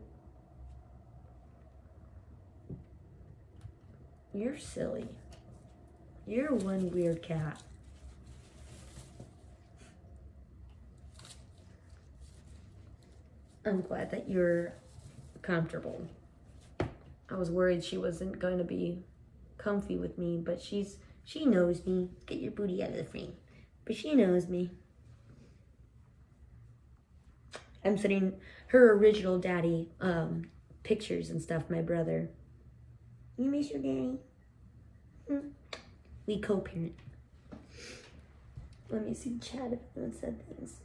you're silly. You're one weird cat. I'm glad that you're comfortable. I was worried she wasn't going to be comfy with me, but she knows me. Get your booty out of the frame. But she knows me. I'm sending her original daddy pictures and stuff, my brother. You miss your daddy? We co-parent. Let me see the chat if anyone said things.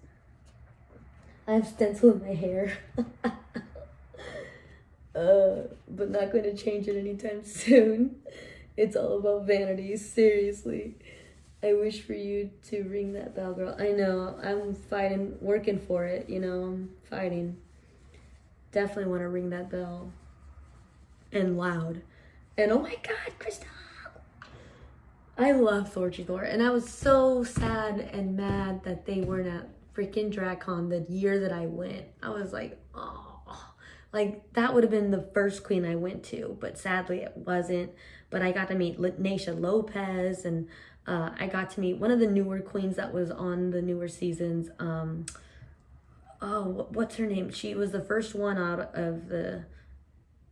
I have stencil in my hair. But not going to change it anytime soon. It's all about vanity, seriously. I wish for you to ring that bell, girl. I know, I'm fighting, working for it, you know, I'm fighting. Definitely want to ring that bell. And loud. And oh my god, Krista! I love Thorgy Thor. And I was so sad and mad that they weren't at freaking DragCon the year that I went. I was like, oh. Like, that would have been the first queen I went to. But sadly, it wasn't. But I got to meet Naysha Lopez. And I got to meet one of the newer queens that was on the newer seasons. What's her name? She was the first one out of the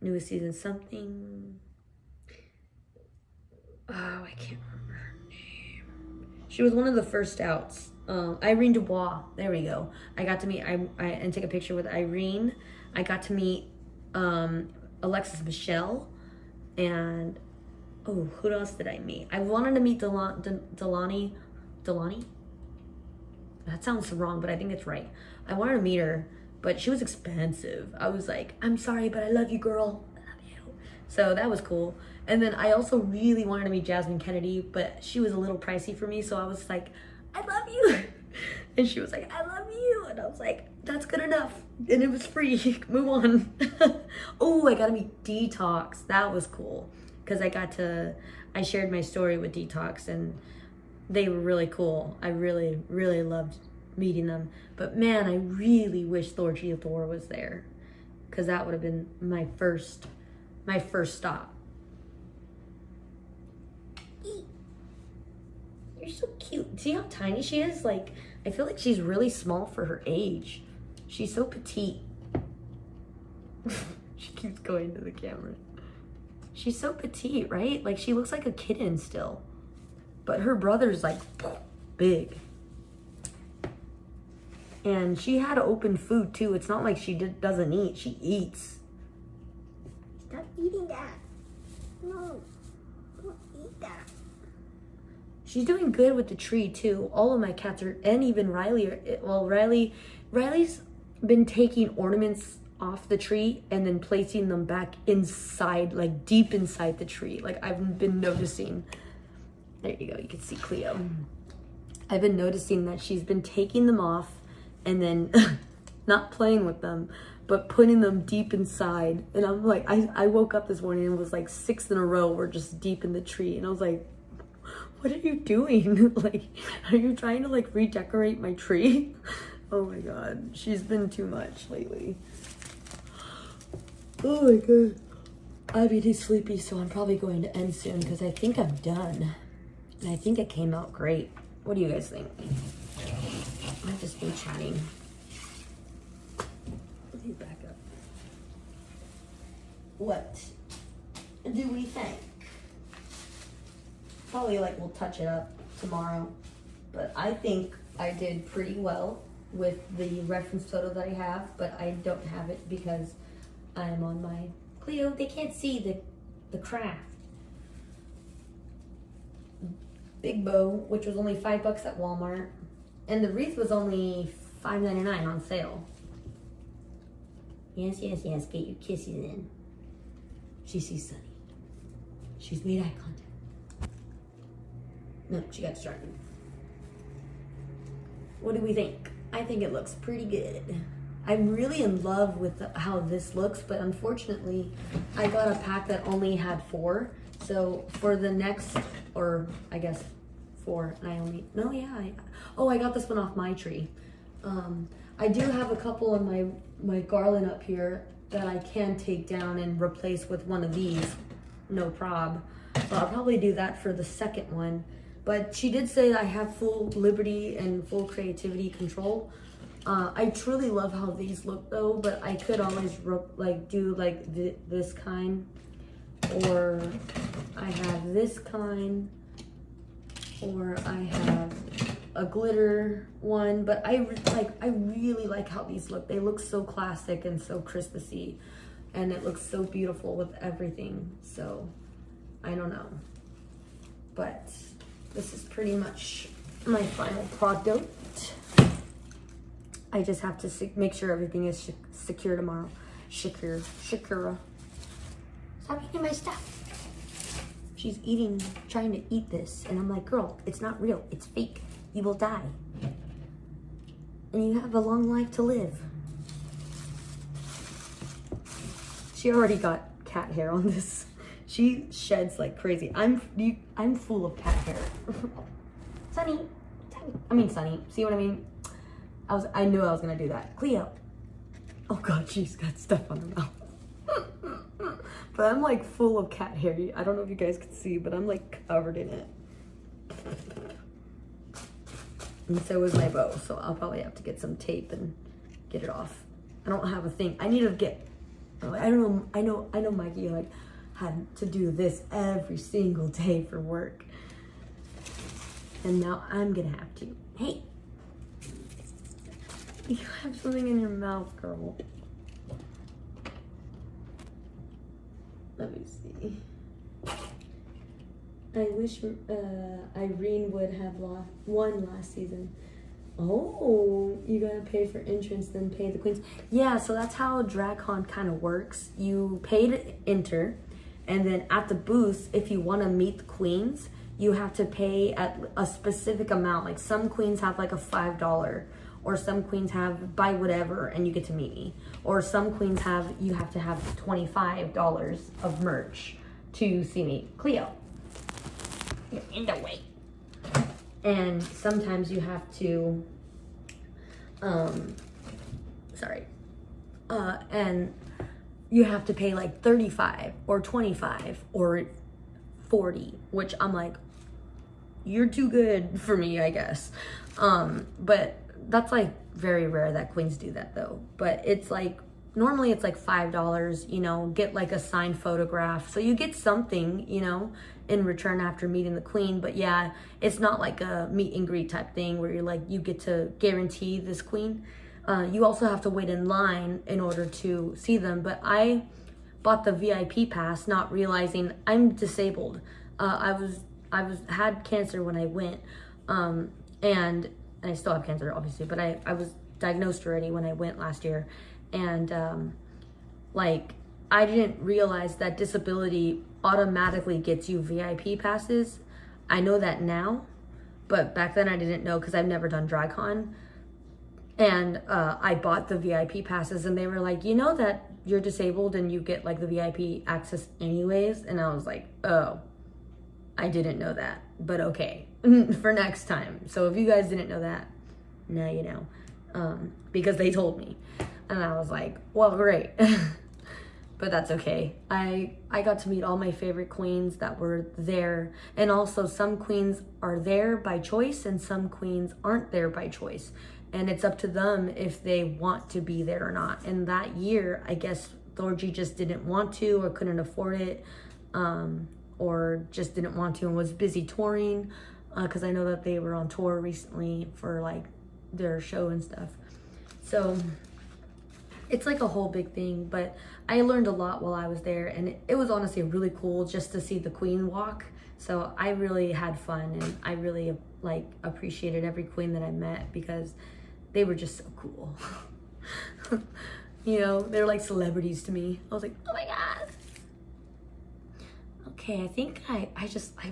newest season. Something... Oh, I can't remember her name. She was one of the first outs. Irene Dubois. There we go. I got to meet and take a picture with Irene. I got to meet Alexis Michelle. And who else did I meet? I wanted to meet Delani. That sounds wrong, but I think it's right. I wanted to meet her, but she was expensive. I was like, I'm sorry, but I love you, girl. I love you. So that was cool. And then I also really wanted to meet Jasmine Kennedy, but she was a little pricey for me. So I was like, I love you. And she was like, I love you. And I was like, that's good enough. And it was free. Move on. Oh, I got to meet Detox. That was cool. Because I shared my story with Detox and they were really cool. I really, really loved meeting them. But man, I really wish Thorgy Thor was there. Because that would have been my first stop. You're so cute. See how tiny she is? Like, I feel like she's really small for her age. She's so petite. She keeps going to the camera. She's so petite, right? Like, she looks like a kitten still. But her brother's like big. And she had open food too. It's not like she doesn't eat. She eats. Stop eating that. No, don't eat that. She's doing good with the tree too. All of my cats are, and even Riley Riley's been taking ornaments off the tree and then placing them back inside, like deep inside the tree. Like I've been noticing. There you go, you can see Cleo. I've been noticing that she's been taking them off and then not playing with them, but putting them deep inside. And I'm like, I woke up this morning and it was like 6 in a row were just deep in the tree. And I was like, what are you doing? Like, are you trying to like redecorate my tree? Oh my God, she's been too much lately. Oh my God. I'm getting sleepy, so I'm probably going to end soon because I think I'm done. And I think it came out great. What do you guys think? I've just been chatting. Let me back up. What do we think? Probably like we'll touch it up tomorrow. But I think I did pretty well with the reference photo that I have, but I don't have it because I'm on my Cleo. They can't see the craft. Big bow, which was only $5 at Walmart, and the wreath was only $5.99 on sale. Yes, yes, yes. Get your kisses in. She sees Sunny. She's made eye contact. No, she got started. What do we think? I think it looks pretty good. I'm really in love with how this looks, but unfortunately, I got a pack that only had 4. So for the next, or I guess 4, and I only, no, yeah. I got this one off my tree. I do have a couple on my garland up here that I can take down and replace with one of these, no prob. So I'll probably do that for the second one. But she did say that I have full liberty and full creativity control. I truly love how these look though, but I could always do like this kind, or I have this kind, or I have a glitter one. But I really like how these look. They look so classic and so Christmassy, and it looks so beautiful with everything. So I don't know, but this is pretty much my final product. I just have to make sure everything is secure tomorrow. Shakira. Stop eating my stuff. She's trying to eat this. And I'm like, girl, it's not real. It's fake. You will die. And you have a long life to live. She already got cat hair on this. She sheds like crazy. I'm full of cat hair. Sunny. See what I mean? I knew I was gonna do that. Cleo. Oh God, she's got stuff on her mouth. But I'm like full of cat hair. I don't know if you guys can see, but I'm like covered in it. And so is my bow, so I'll probably have to get some tape and get it off. I don't have a thing. I need to get, I know Mikey like had to do this every single day for work. And now I'm gonna have to. Hey. You have something in your mouth, girl. Let me see. I wish Irene would have won last season. Oh, you gotta pay for entrance, then pay the queens. Yeah, so that's how DragCon kind of works. You pay to enter, and then at the booth, if you want to meet the queens, you have to pay at a specific amount. Like some queens have like a $5, or some queens have buy whatever and you get to meet me. Or some queens you have to have $25 of merch to see me. Cleo, you're in the way. And sometimes you have to, and you have to pay like 35 or 25 or 40, which I'm like, you're too good for me, I guess. But that's like very rare that queens do that though. But it's like normally it's like $5, you know, get like a signed photograph. So you get something, you know, in return after meeting the queen. But yeah, it's not like a meet and greet type thing where you're like, you get to guarantee this queen. You also have to wait in line in order to see them. But I bought the VIP pass, not realizing I'm disabled. I had cancer when I went, and I still have cancer, obviously, but I was diagnosed already when I went last year. And like, I didn't realize that disability automatically gets you VIP passes. I know that now, but back then I didn't know because I've never done DryCon. And I bought the VIP passes, and they were like, you know that you're disabled and you get like the VIP access anyways? And I was like, oh, I didn't know that, but okay, for next time. So if you guys didn't know that, now you know, because they told me. And I was like, well, great. But that's okay. I got to meet all my favorite queens that were there. And also some queens are there by choice and some queens aren't there by choice. And it's up to them if they want to be there or not. And that year, I guess Thorgy just didn't want to or couldn't afford it, or just didn't want to and was busy touring, because I know that they were on tour recently for like their show and stuff. So it's like a whole big thing, but I learned a lot while I was there, and it was honestly really cool just to see the queen walk. So I really had fun, and I really like appreciated every queen that I met because they were just so cool. You know, they're like celebrities to me. I was like, oh my God. Okay, I think I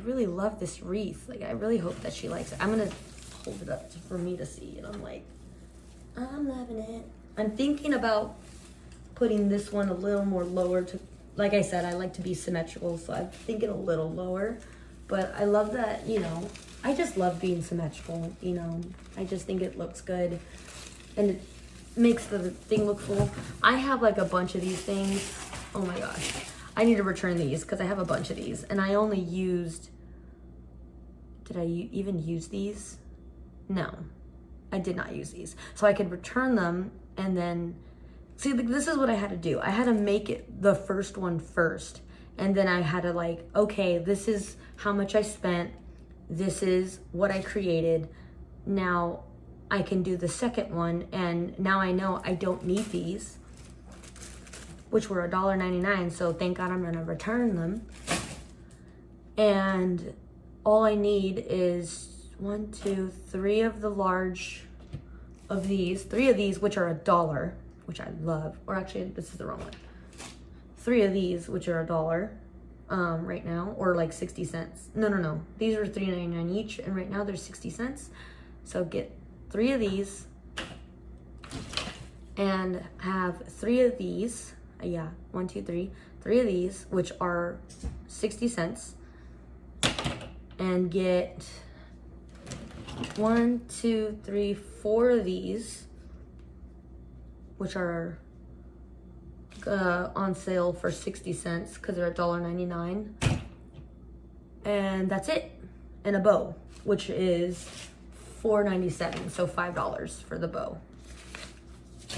really love this wreath. Like, I really hope that she likes it. I'm gonna hold it up for me to see, and I'm like, I'm loving it. I'm thinking about putting this one a little more lower to, like I said, I like to be symmetrical, so I'm thinking a little lower. But I love that, you know, I just love being symmetrical, you know. I just think it looks good, and it makes the thing look full. I have like a bunch of these things. Oh my gosh. I need to return these because I have a bunch of these, and I only used, did I even use these? No, I did not use these. So I could return them, and then, see, this is what I had to do. I had to make it the first one first, and then I had to like, okay, this is how much I spent. This is what I created. Now I can do the second one, and now I know I don't need these, which were $1.99, so thank God I'm gonna return them. And all I need is 1, 2, 3 of the large of these, 3 of these, which are $1, which I love. Or actually, this is the wrong one. 3 of these, which are $1 right now, or like 60 cents. No. These are $3.99 each, and right now they're 60 cents. So get 3 of these, and have 3 of these. Yeah, 1, 2, 3. 3 of these, which are 60 cents. And get 1, 2, 3, 4 of these, which are on sale for 60 cents because they're $1.99. And that's it. And a bow, which is $4.97, so $5 for the bow.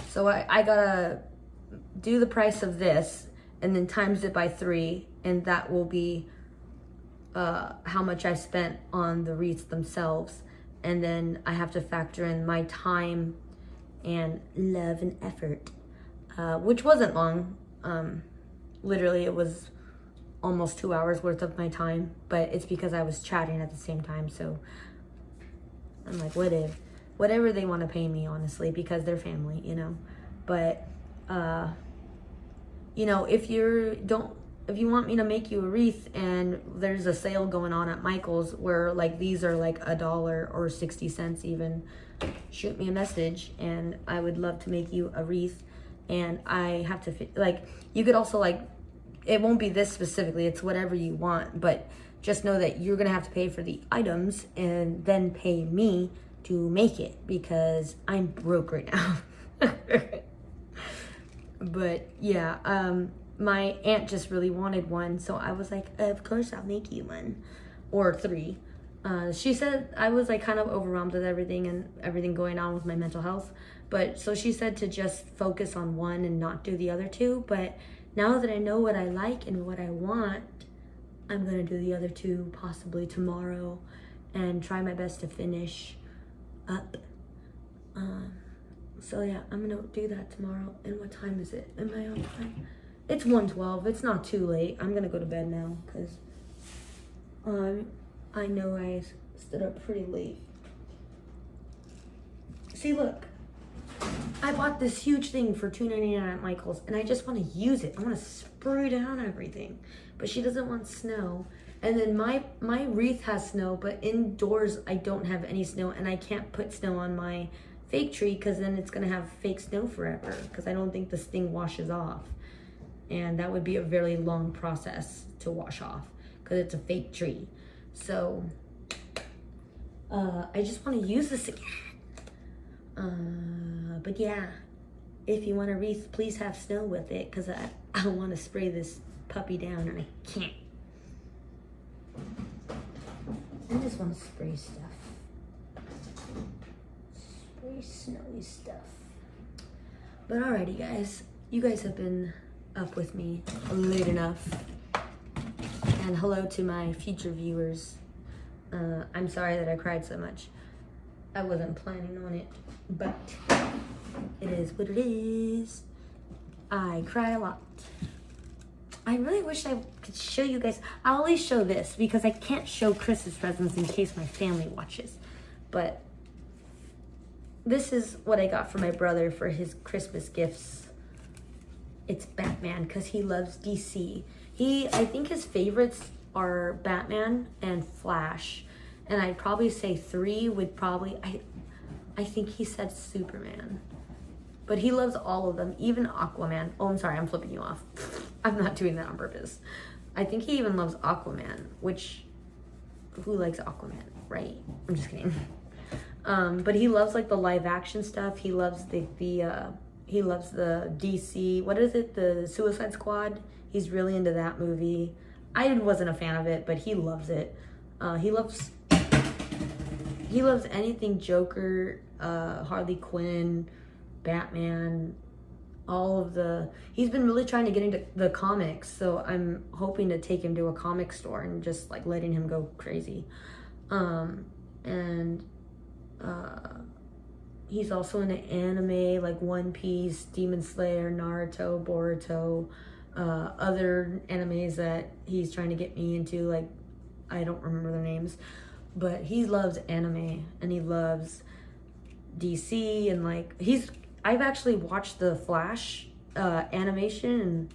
So I gotta do the price of this and then times it by 3, and that will be how much I spent on the wreaths themselves. And then I have to factor in my time and love and effort, which wasn't long. Literally it was almost 2 hours worth of my time, but it's because I was chatting at the same time. So I'm like, whatever they want to pay me, honestly, because they're family, you know. But you know, if you want me to make you a wreath and there's a sale going on at Michael's where like these are like $1 or 60 cents even, shoot me a message and I would love to make you a wreath. And I have to fit, like, you could also like, it won't be this specifically, it's whatever you want, but just know that you're gonna have to pay for the items and then pay me to make it because I'm broke right now. But yeah, my aunt just really wanted one, so I was like, of course I'll make you one, or 3. She said I was like kind of overwhelmed with everything and everything going on with my mental health. But so she said to just focus on one and not do the other two. But now that I know what I like and what I want, I'm gonna do the other two possibly tomorrow and try my best to finish up. So yeah, I'm gonna do that tomorrow. And what time is it? Am I on time? It's 1:12. It's not too late. I'm gonna go to bed now because I know I stood up pretty late. See, look. I bought this huge thing for $2.99 at Michael's, and I just want to use it. I want to spray down everything. But she doesn't want snow. And then my wreath has snow, but indoors I don't have any snow, and I can't put snow on my fake tree because then it's going to have fake snow forever because I don't think this thing washes off. And that would be a very long process to wash off because it's a fake tree. So I just want to use this again. But yeah, if you want a wreath, please have snow with it because I want to spray this puppy down and I can't. I just want to spray stuff. Spray snowy stuff. But alrighty guys, you guys have been up with me late enough. And hello to my future viewers. I'm sorry that I cried so much. I wasn't planning on it, but it is what it is. I cry a lot. I really wish I could show you guys. I always show this because I can't show Chris's presents in case my family watches. But this is what I got for my brother for his Christmas gifts. It's Batman because he loves DC. I think his favorites are Batman and Flash. And I'd probably say 3 would probably, I think he said Superman. But he loves all of them, even Aquaman. Oh, I'm sorry, I'm flipping you off. I'm not doing that on purpose. I think he even loves Aquaman, which, who likes Aquaman, right? I'm just kidding. But he loves like the live action stuff. He loves he loves the DC, what is it? The Suicide Squad. He's really into that movie. I wasn't a fan of it, but he loves it. He loves anything Joker, Harley Quinn, Batman, he's been really trying to get into the comics, so I'm hoping to take him to a comic store and just like letting him go crazy. He's also into anime like One Piece, Demon Slayer, Naruto, Boruto, other animes that he's trying to get me into, like I don't remember their names, but he loves anime and he loves DC and like I've actually watched the Flash animation and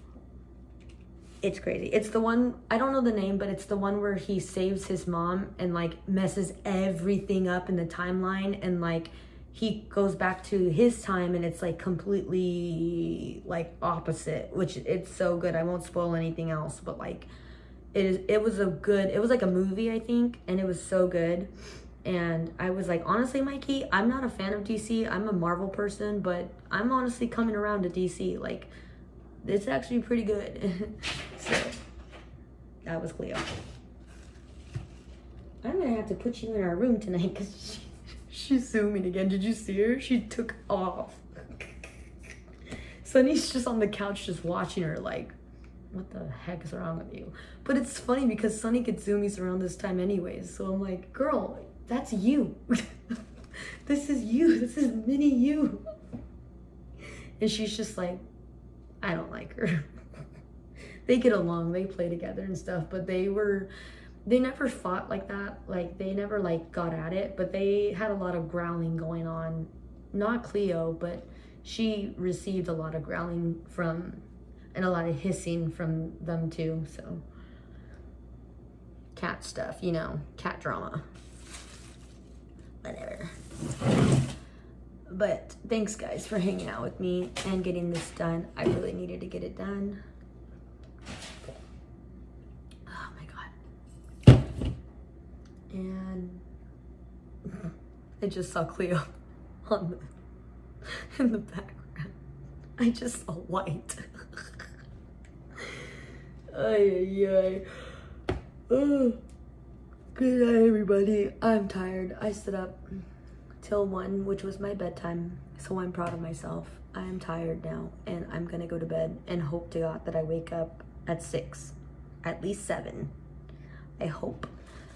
it's crazy. It's the one, I don't know the name, but it's the one where he saves his mom and like messes everything up in the timeline and like he goes back to his time and it's like completely like opposite, which it's so good. I won't spoil anything else, but like it was like a movie, I think, and it was so good. And I was like, honestly, Mikey, I'm not a fan of DC. I'm a Marvel person, but I'm honestly coming around to DC. Like, it's actually pretty good. So, that was Cleo. I'm gonna have to put you in our room tonight because she's zooming again. Did you see her? She took off. Sunny's just on the couch just watching her like, what the heck is wrong with you? But it's funny because Sunny gets zoomies around this time anyways. So I'm like, girl, that's you. This is you. This is mini you. And she's just like, I don't like her. They get along. They play together and stuff. But they never fought like that. Like, they never, like, got at it. But they had a lot of growling going on. Not Cleo, but she received a lot of growling from, and a lot of hissing from them too. So, cat stuff, you know, cat drama. Whatever. But thanks guys for hanging out with me and getting this done. I really needed to get it done. Oh my god. And I just saw Cleo in the background. I just saw white. Ay, ay, ay. Good night, everybody. I'm tired. I stood up till 1, which was my bedtime, so I'm proud of myself. I am tired now, and I'm gonna go to bed and hope to God that I wake up at 6, at least 7. I hope.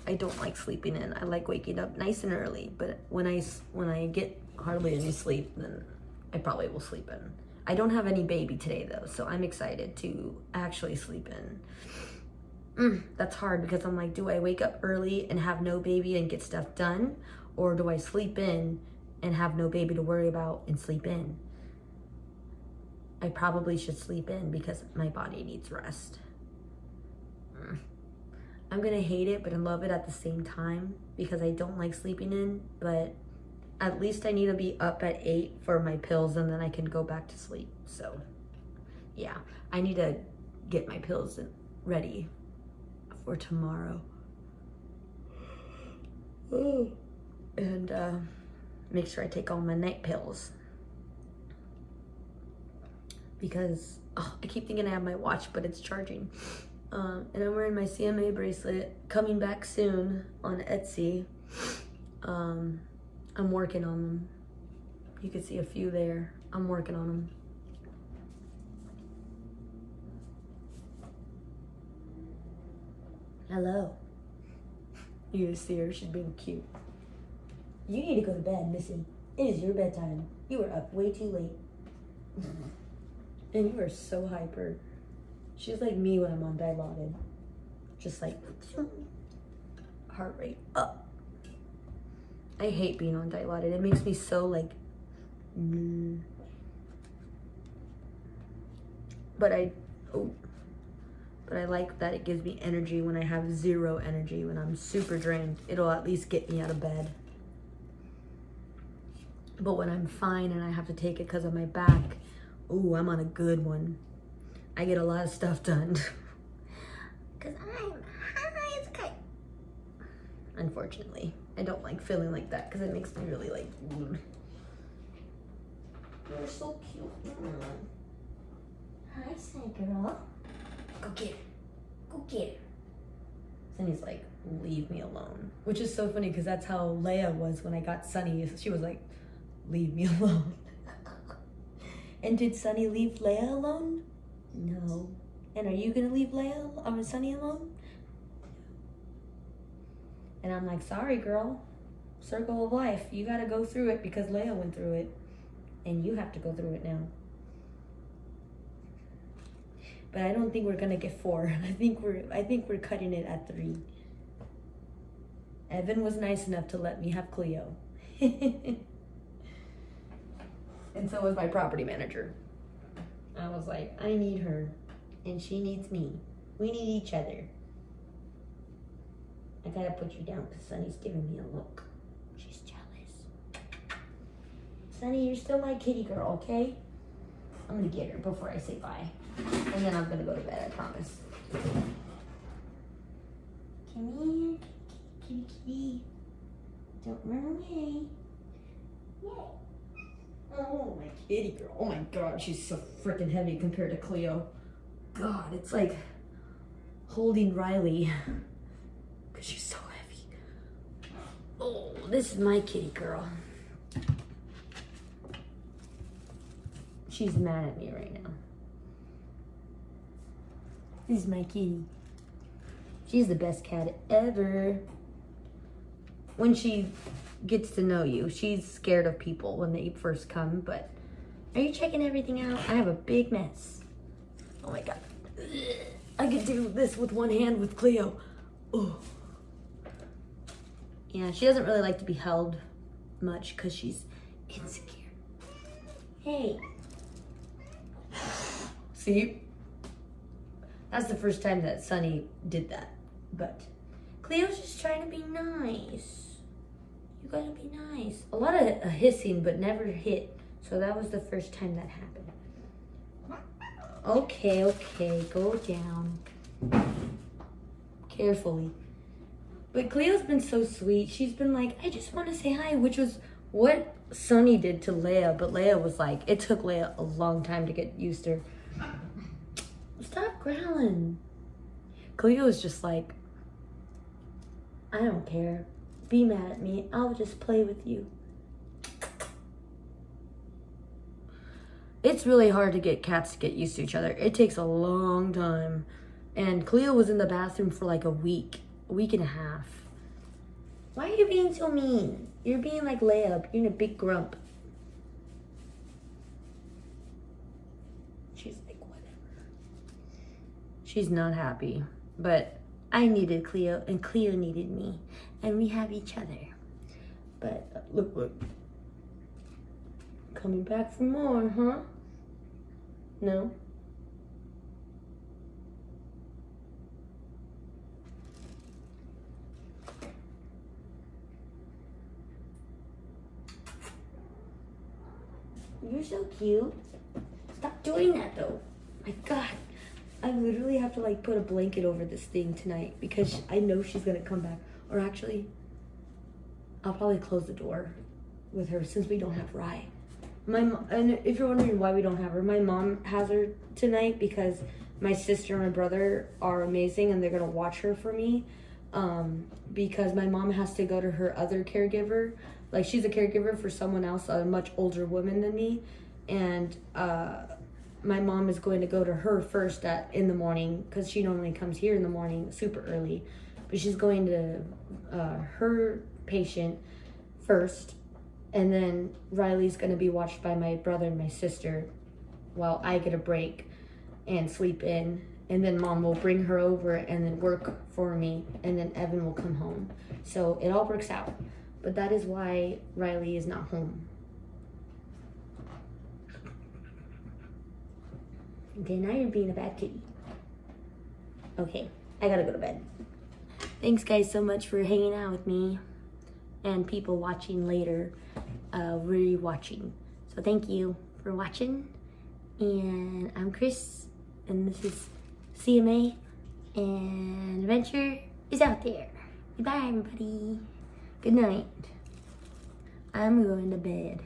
I don't like sleeping in. I like waking up nice and early, but when I get hardly any sleep, then I probably will sleep in. I don't have any baby today though, so I'm excited to actually sleep in. That's hard because I'm like, do I wake up early and have no baby and get stuff done? Or do I sleep in and have no baby to worry about and sleep in? I probably should sleep in because my body needs rest. I'm gonna hate it, but I love it at the same time because I don't like sleeping in, but at least I need to be up at 8 for my pills and then I can go back to sleep. So yeah, I need to get my pills ready for tomorrow. And make sure I take all my night pills. Because I keep thinking I have my watch, but it's charging. And I'm wearing my CMA bracelet, coming back soon on Etsy. I'm working on them. You can see a few there. I'm working on them. Hello. You see her, she's being cute. You need to go to bed, Missy. It is your bedtime. You were up way too late. And you are so hyper. She's like me when I'm on Dilaudid. Just like, heart rate up. I hate being on Dilaudid. It makes me so like, But I like that it gives me energy when I have 0 energy. When I'm super drained, it'll at least get me out of bed. But when I'm fine and I have to take it because of my back, I'm on a good one. I get a lot of stuff done. Because I'm high as a kite. Unfortunately, I don't like feeling like that because it makes me really like, You're so cute. Hi, Sunny girl. Go get her. Go get her. Sunny's like, leave me alone. Which is so funny because that's how Leia was when I got Sunny. She was like, leave me alone. And did Sunny leave Leia alone? No. And are you gonna leave Sunny alone? And I'm like, sorry girl. Circle of life. You gotta go through it because Leia went through it. And you have to go through it now. But I don't think we're gonna get 4. I think we're cutting it at 3. Evan was nice enough to let me have Cleo. And so was my property manager. I was like, I need her and she needs me. We need each other. I gotta put you down because Sunny's giving me a look. She's jealous. Sunny, you're still my kitty girl, okay? I'm gonna get her before I say bye. And then I'm gonna go to bed, I promise. Come here, kitty, kitty. Don't run away. Yay. Oh, my kitty girl. Oh my God, she's so freaking heavy compared to Cleo. God, it's like holding Riley. Because she's so heavy. Oh, this is my kitty girl. She's mad at me right now. This is my kitty. She's the best cat ever. When she gets to know you, she's scared of people when they first come, but are you checking everything out? I have a big mess. Oh my God. I could do this with one hand with Cleo. Oh. Yeah, she doesn't really like to be held much because she's insecure. Hey. See? That's the first time that Sunny did that. But Cleo's just trying to be nice. You gotta be nice. A lot of hissing, but never hit. So that was the first time that happened. Okay, go down. Carefully. But Cleo's been so sweet. She's been like, I just want to say hi, which was what Sunny did to Leia. But Leia was like, it took Leia a long time to get used to her. Stop growling. Cleo is just like, I don't care. Be mad at me. I'll just play with you. It's really hard to get cats to get used to each other. It takes a long time. And Cleo was in the bathroom for like a week and a half. Why are you being so mean? You're being like Leia. You're a big grump. She's like, whatever. She's not happy. But I needed Cleo and Cleo needed me. And we have each other. But look. Coming back for more, huh? No? You're so cute. Stop doing that though. My God. I literally have to like put a blanket over this thing tonight because I know she's gonna come back. Or actually, I'll probably close the door with her since we don't have Rye. And if you're wondering why we don't have her, my mom has her tonight because my sister and my brother are amazing and they're gonna watch her for me. Because my mom has to go to her other caregiver. Like she's a caregiver for someone else, a much older woman than me, and my mom is going to go to her first in the morning because she normally comes here in the morning super early, but she's going to her patient first, and then Riley's going to be watched by my brother and my sister while I get a break and sleep in, and then mom will bring her over and then work for me, and then Evan will come home. So it all works out, but that is why Riley is not home. Okay, now you're being a bad kitty. Okay, I gotta go to bed. Thanks guys so much for hanging out with me and people watching later, re-watching. So thank you for watching, and I'm Chris, and this is CMA, and Adventure is out there. Goodbye everybody. Good night. I'm going to bed.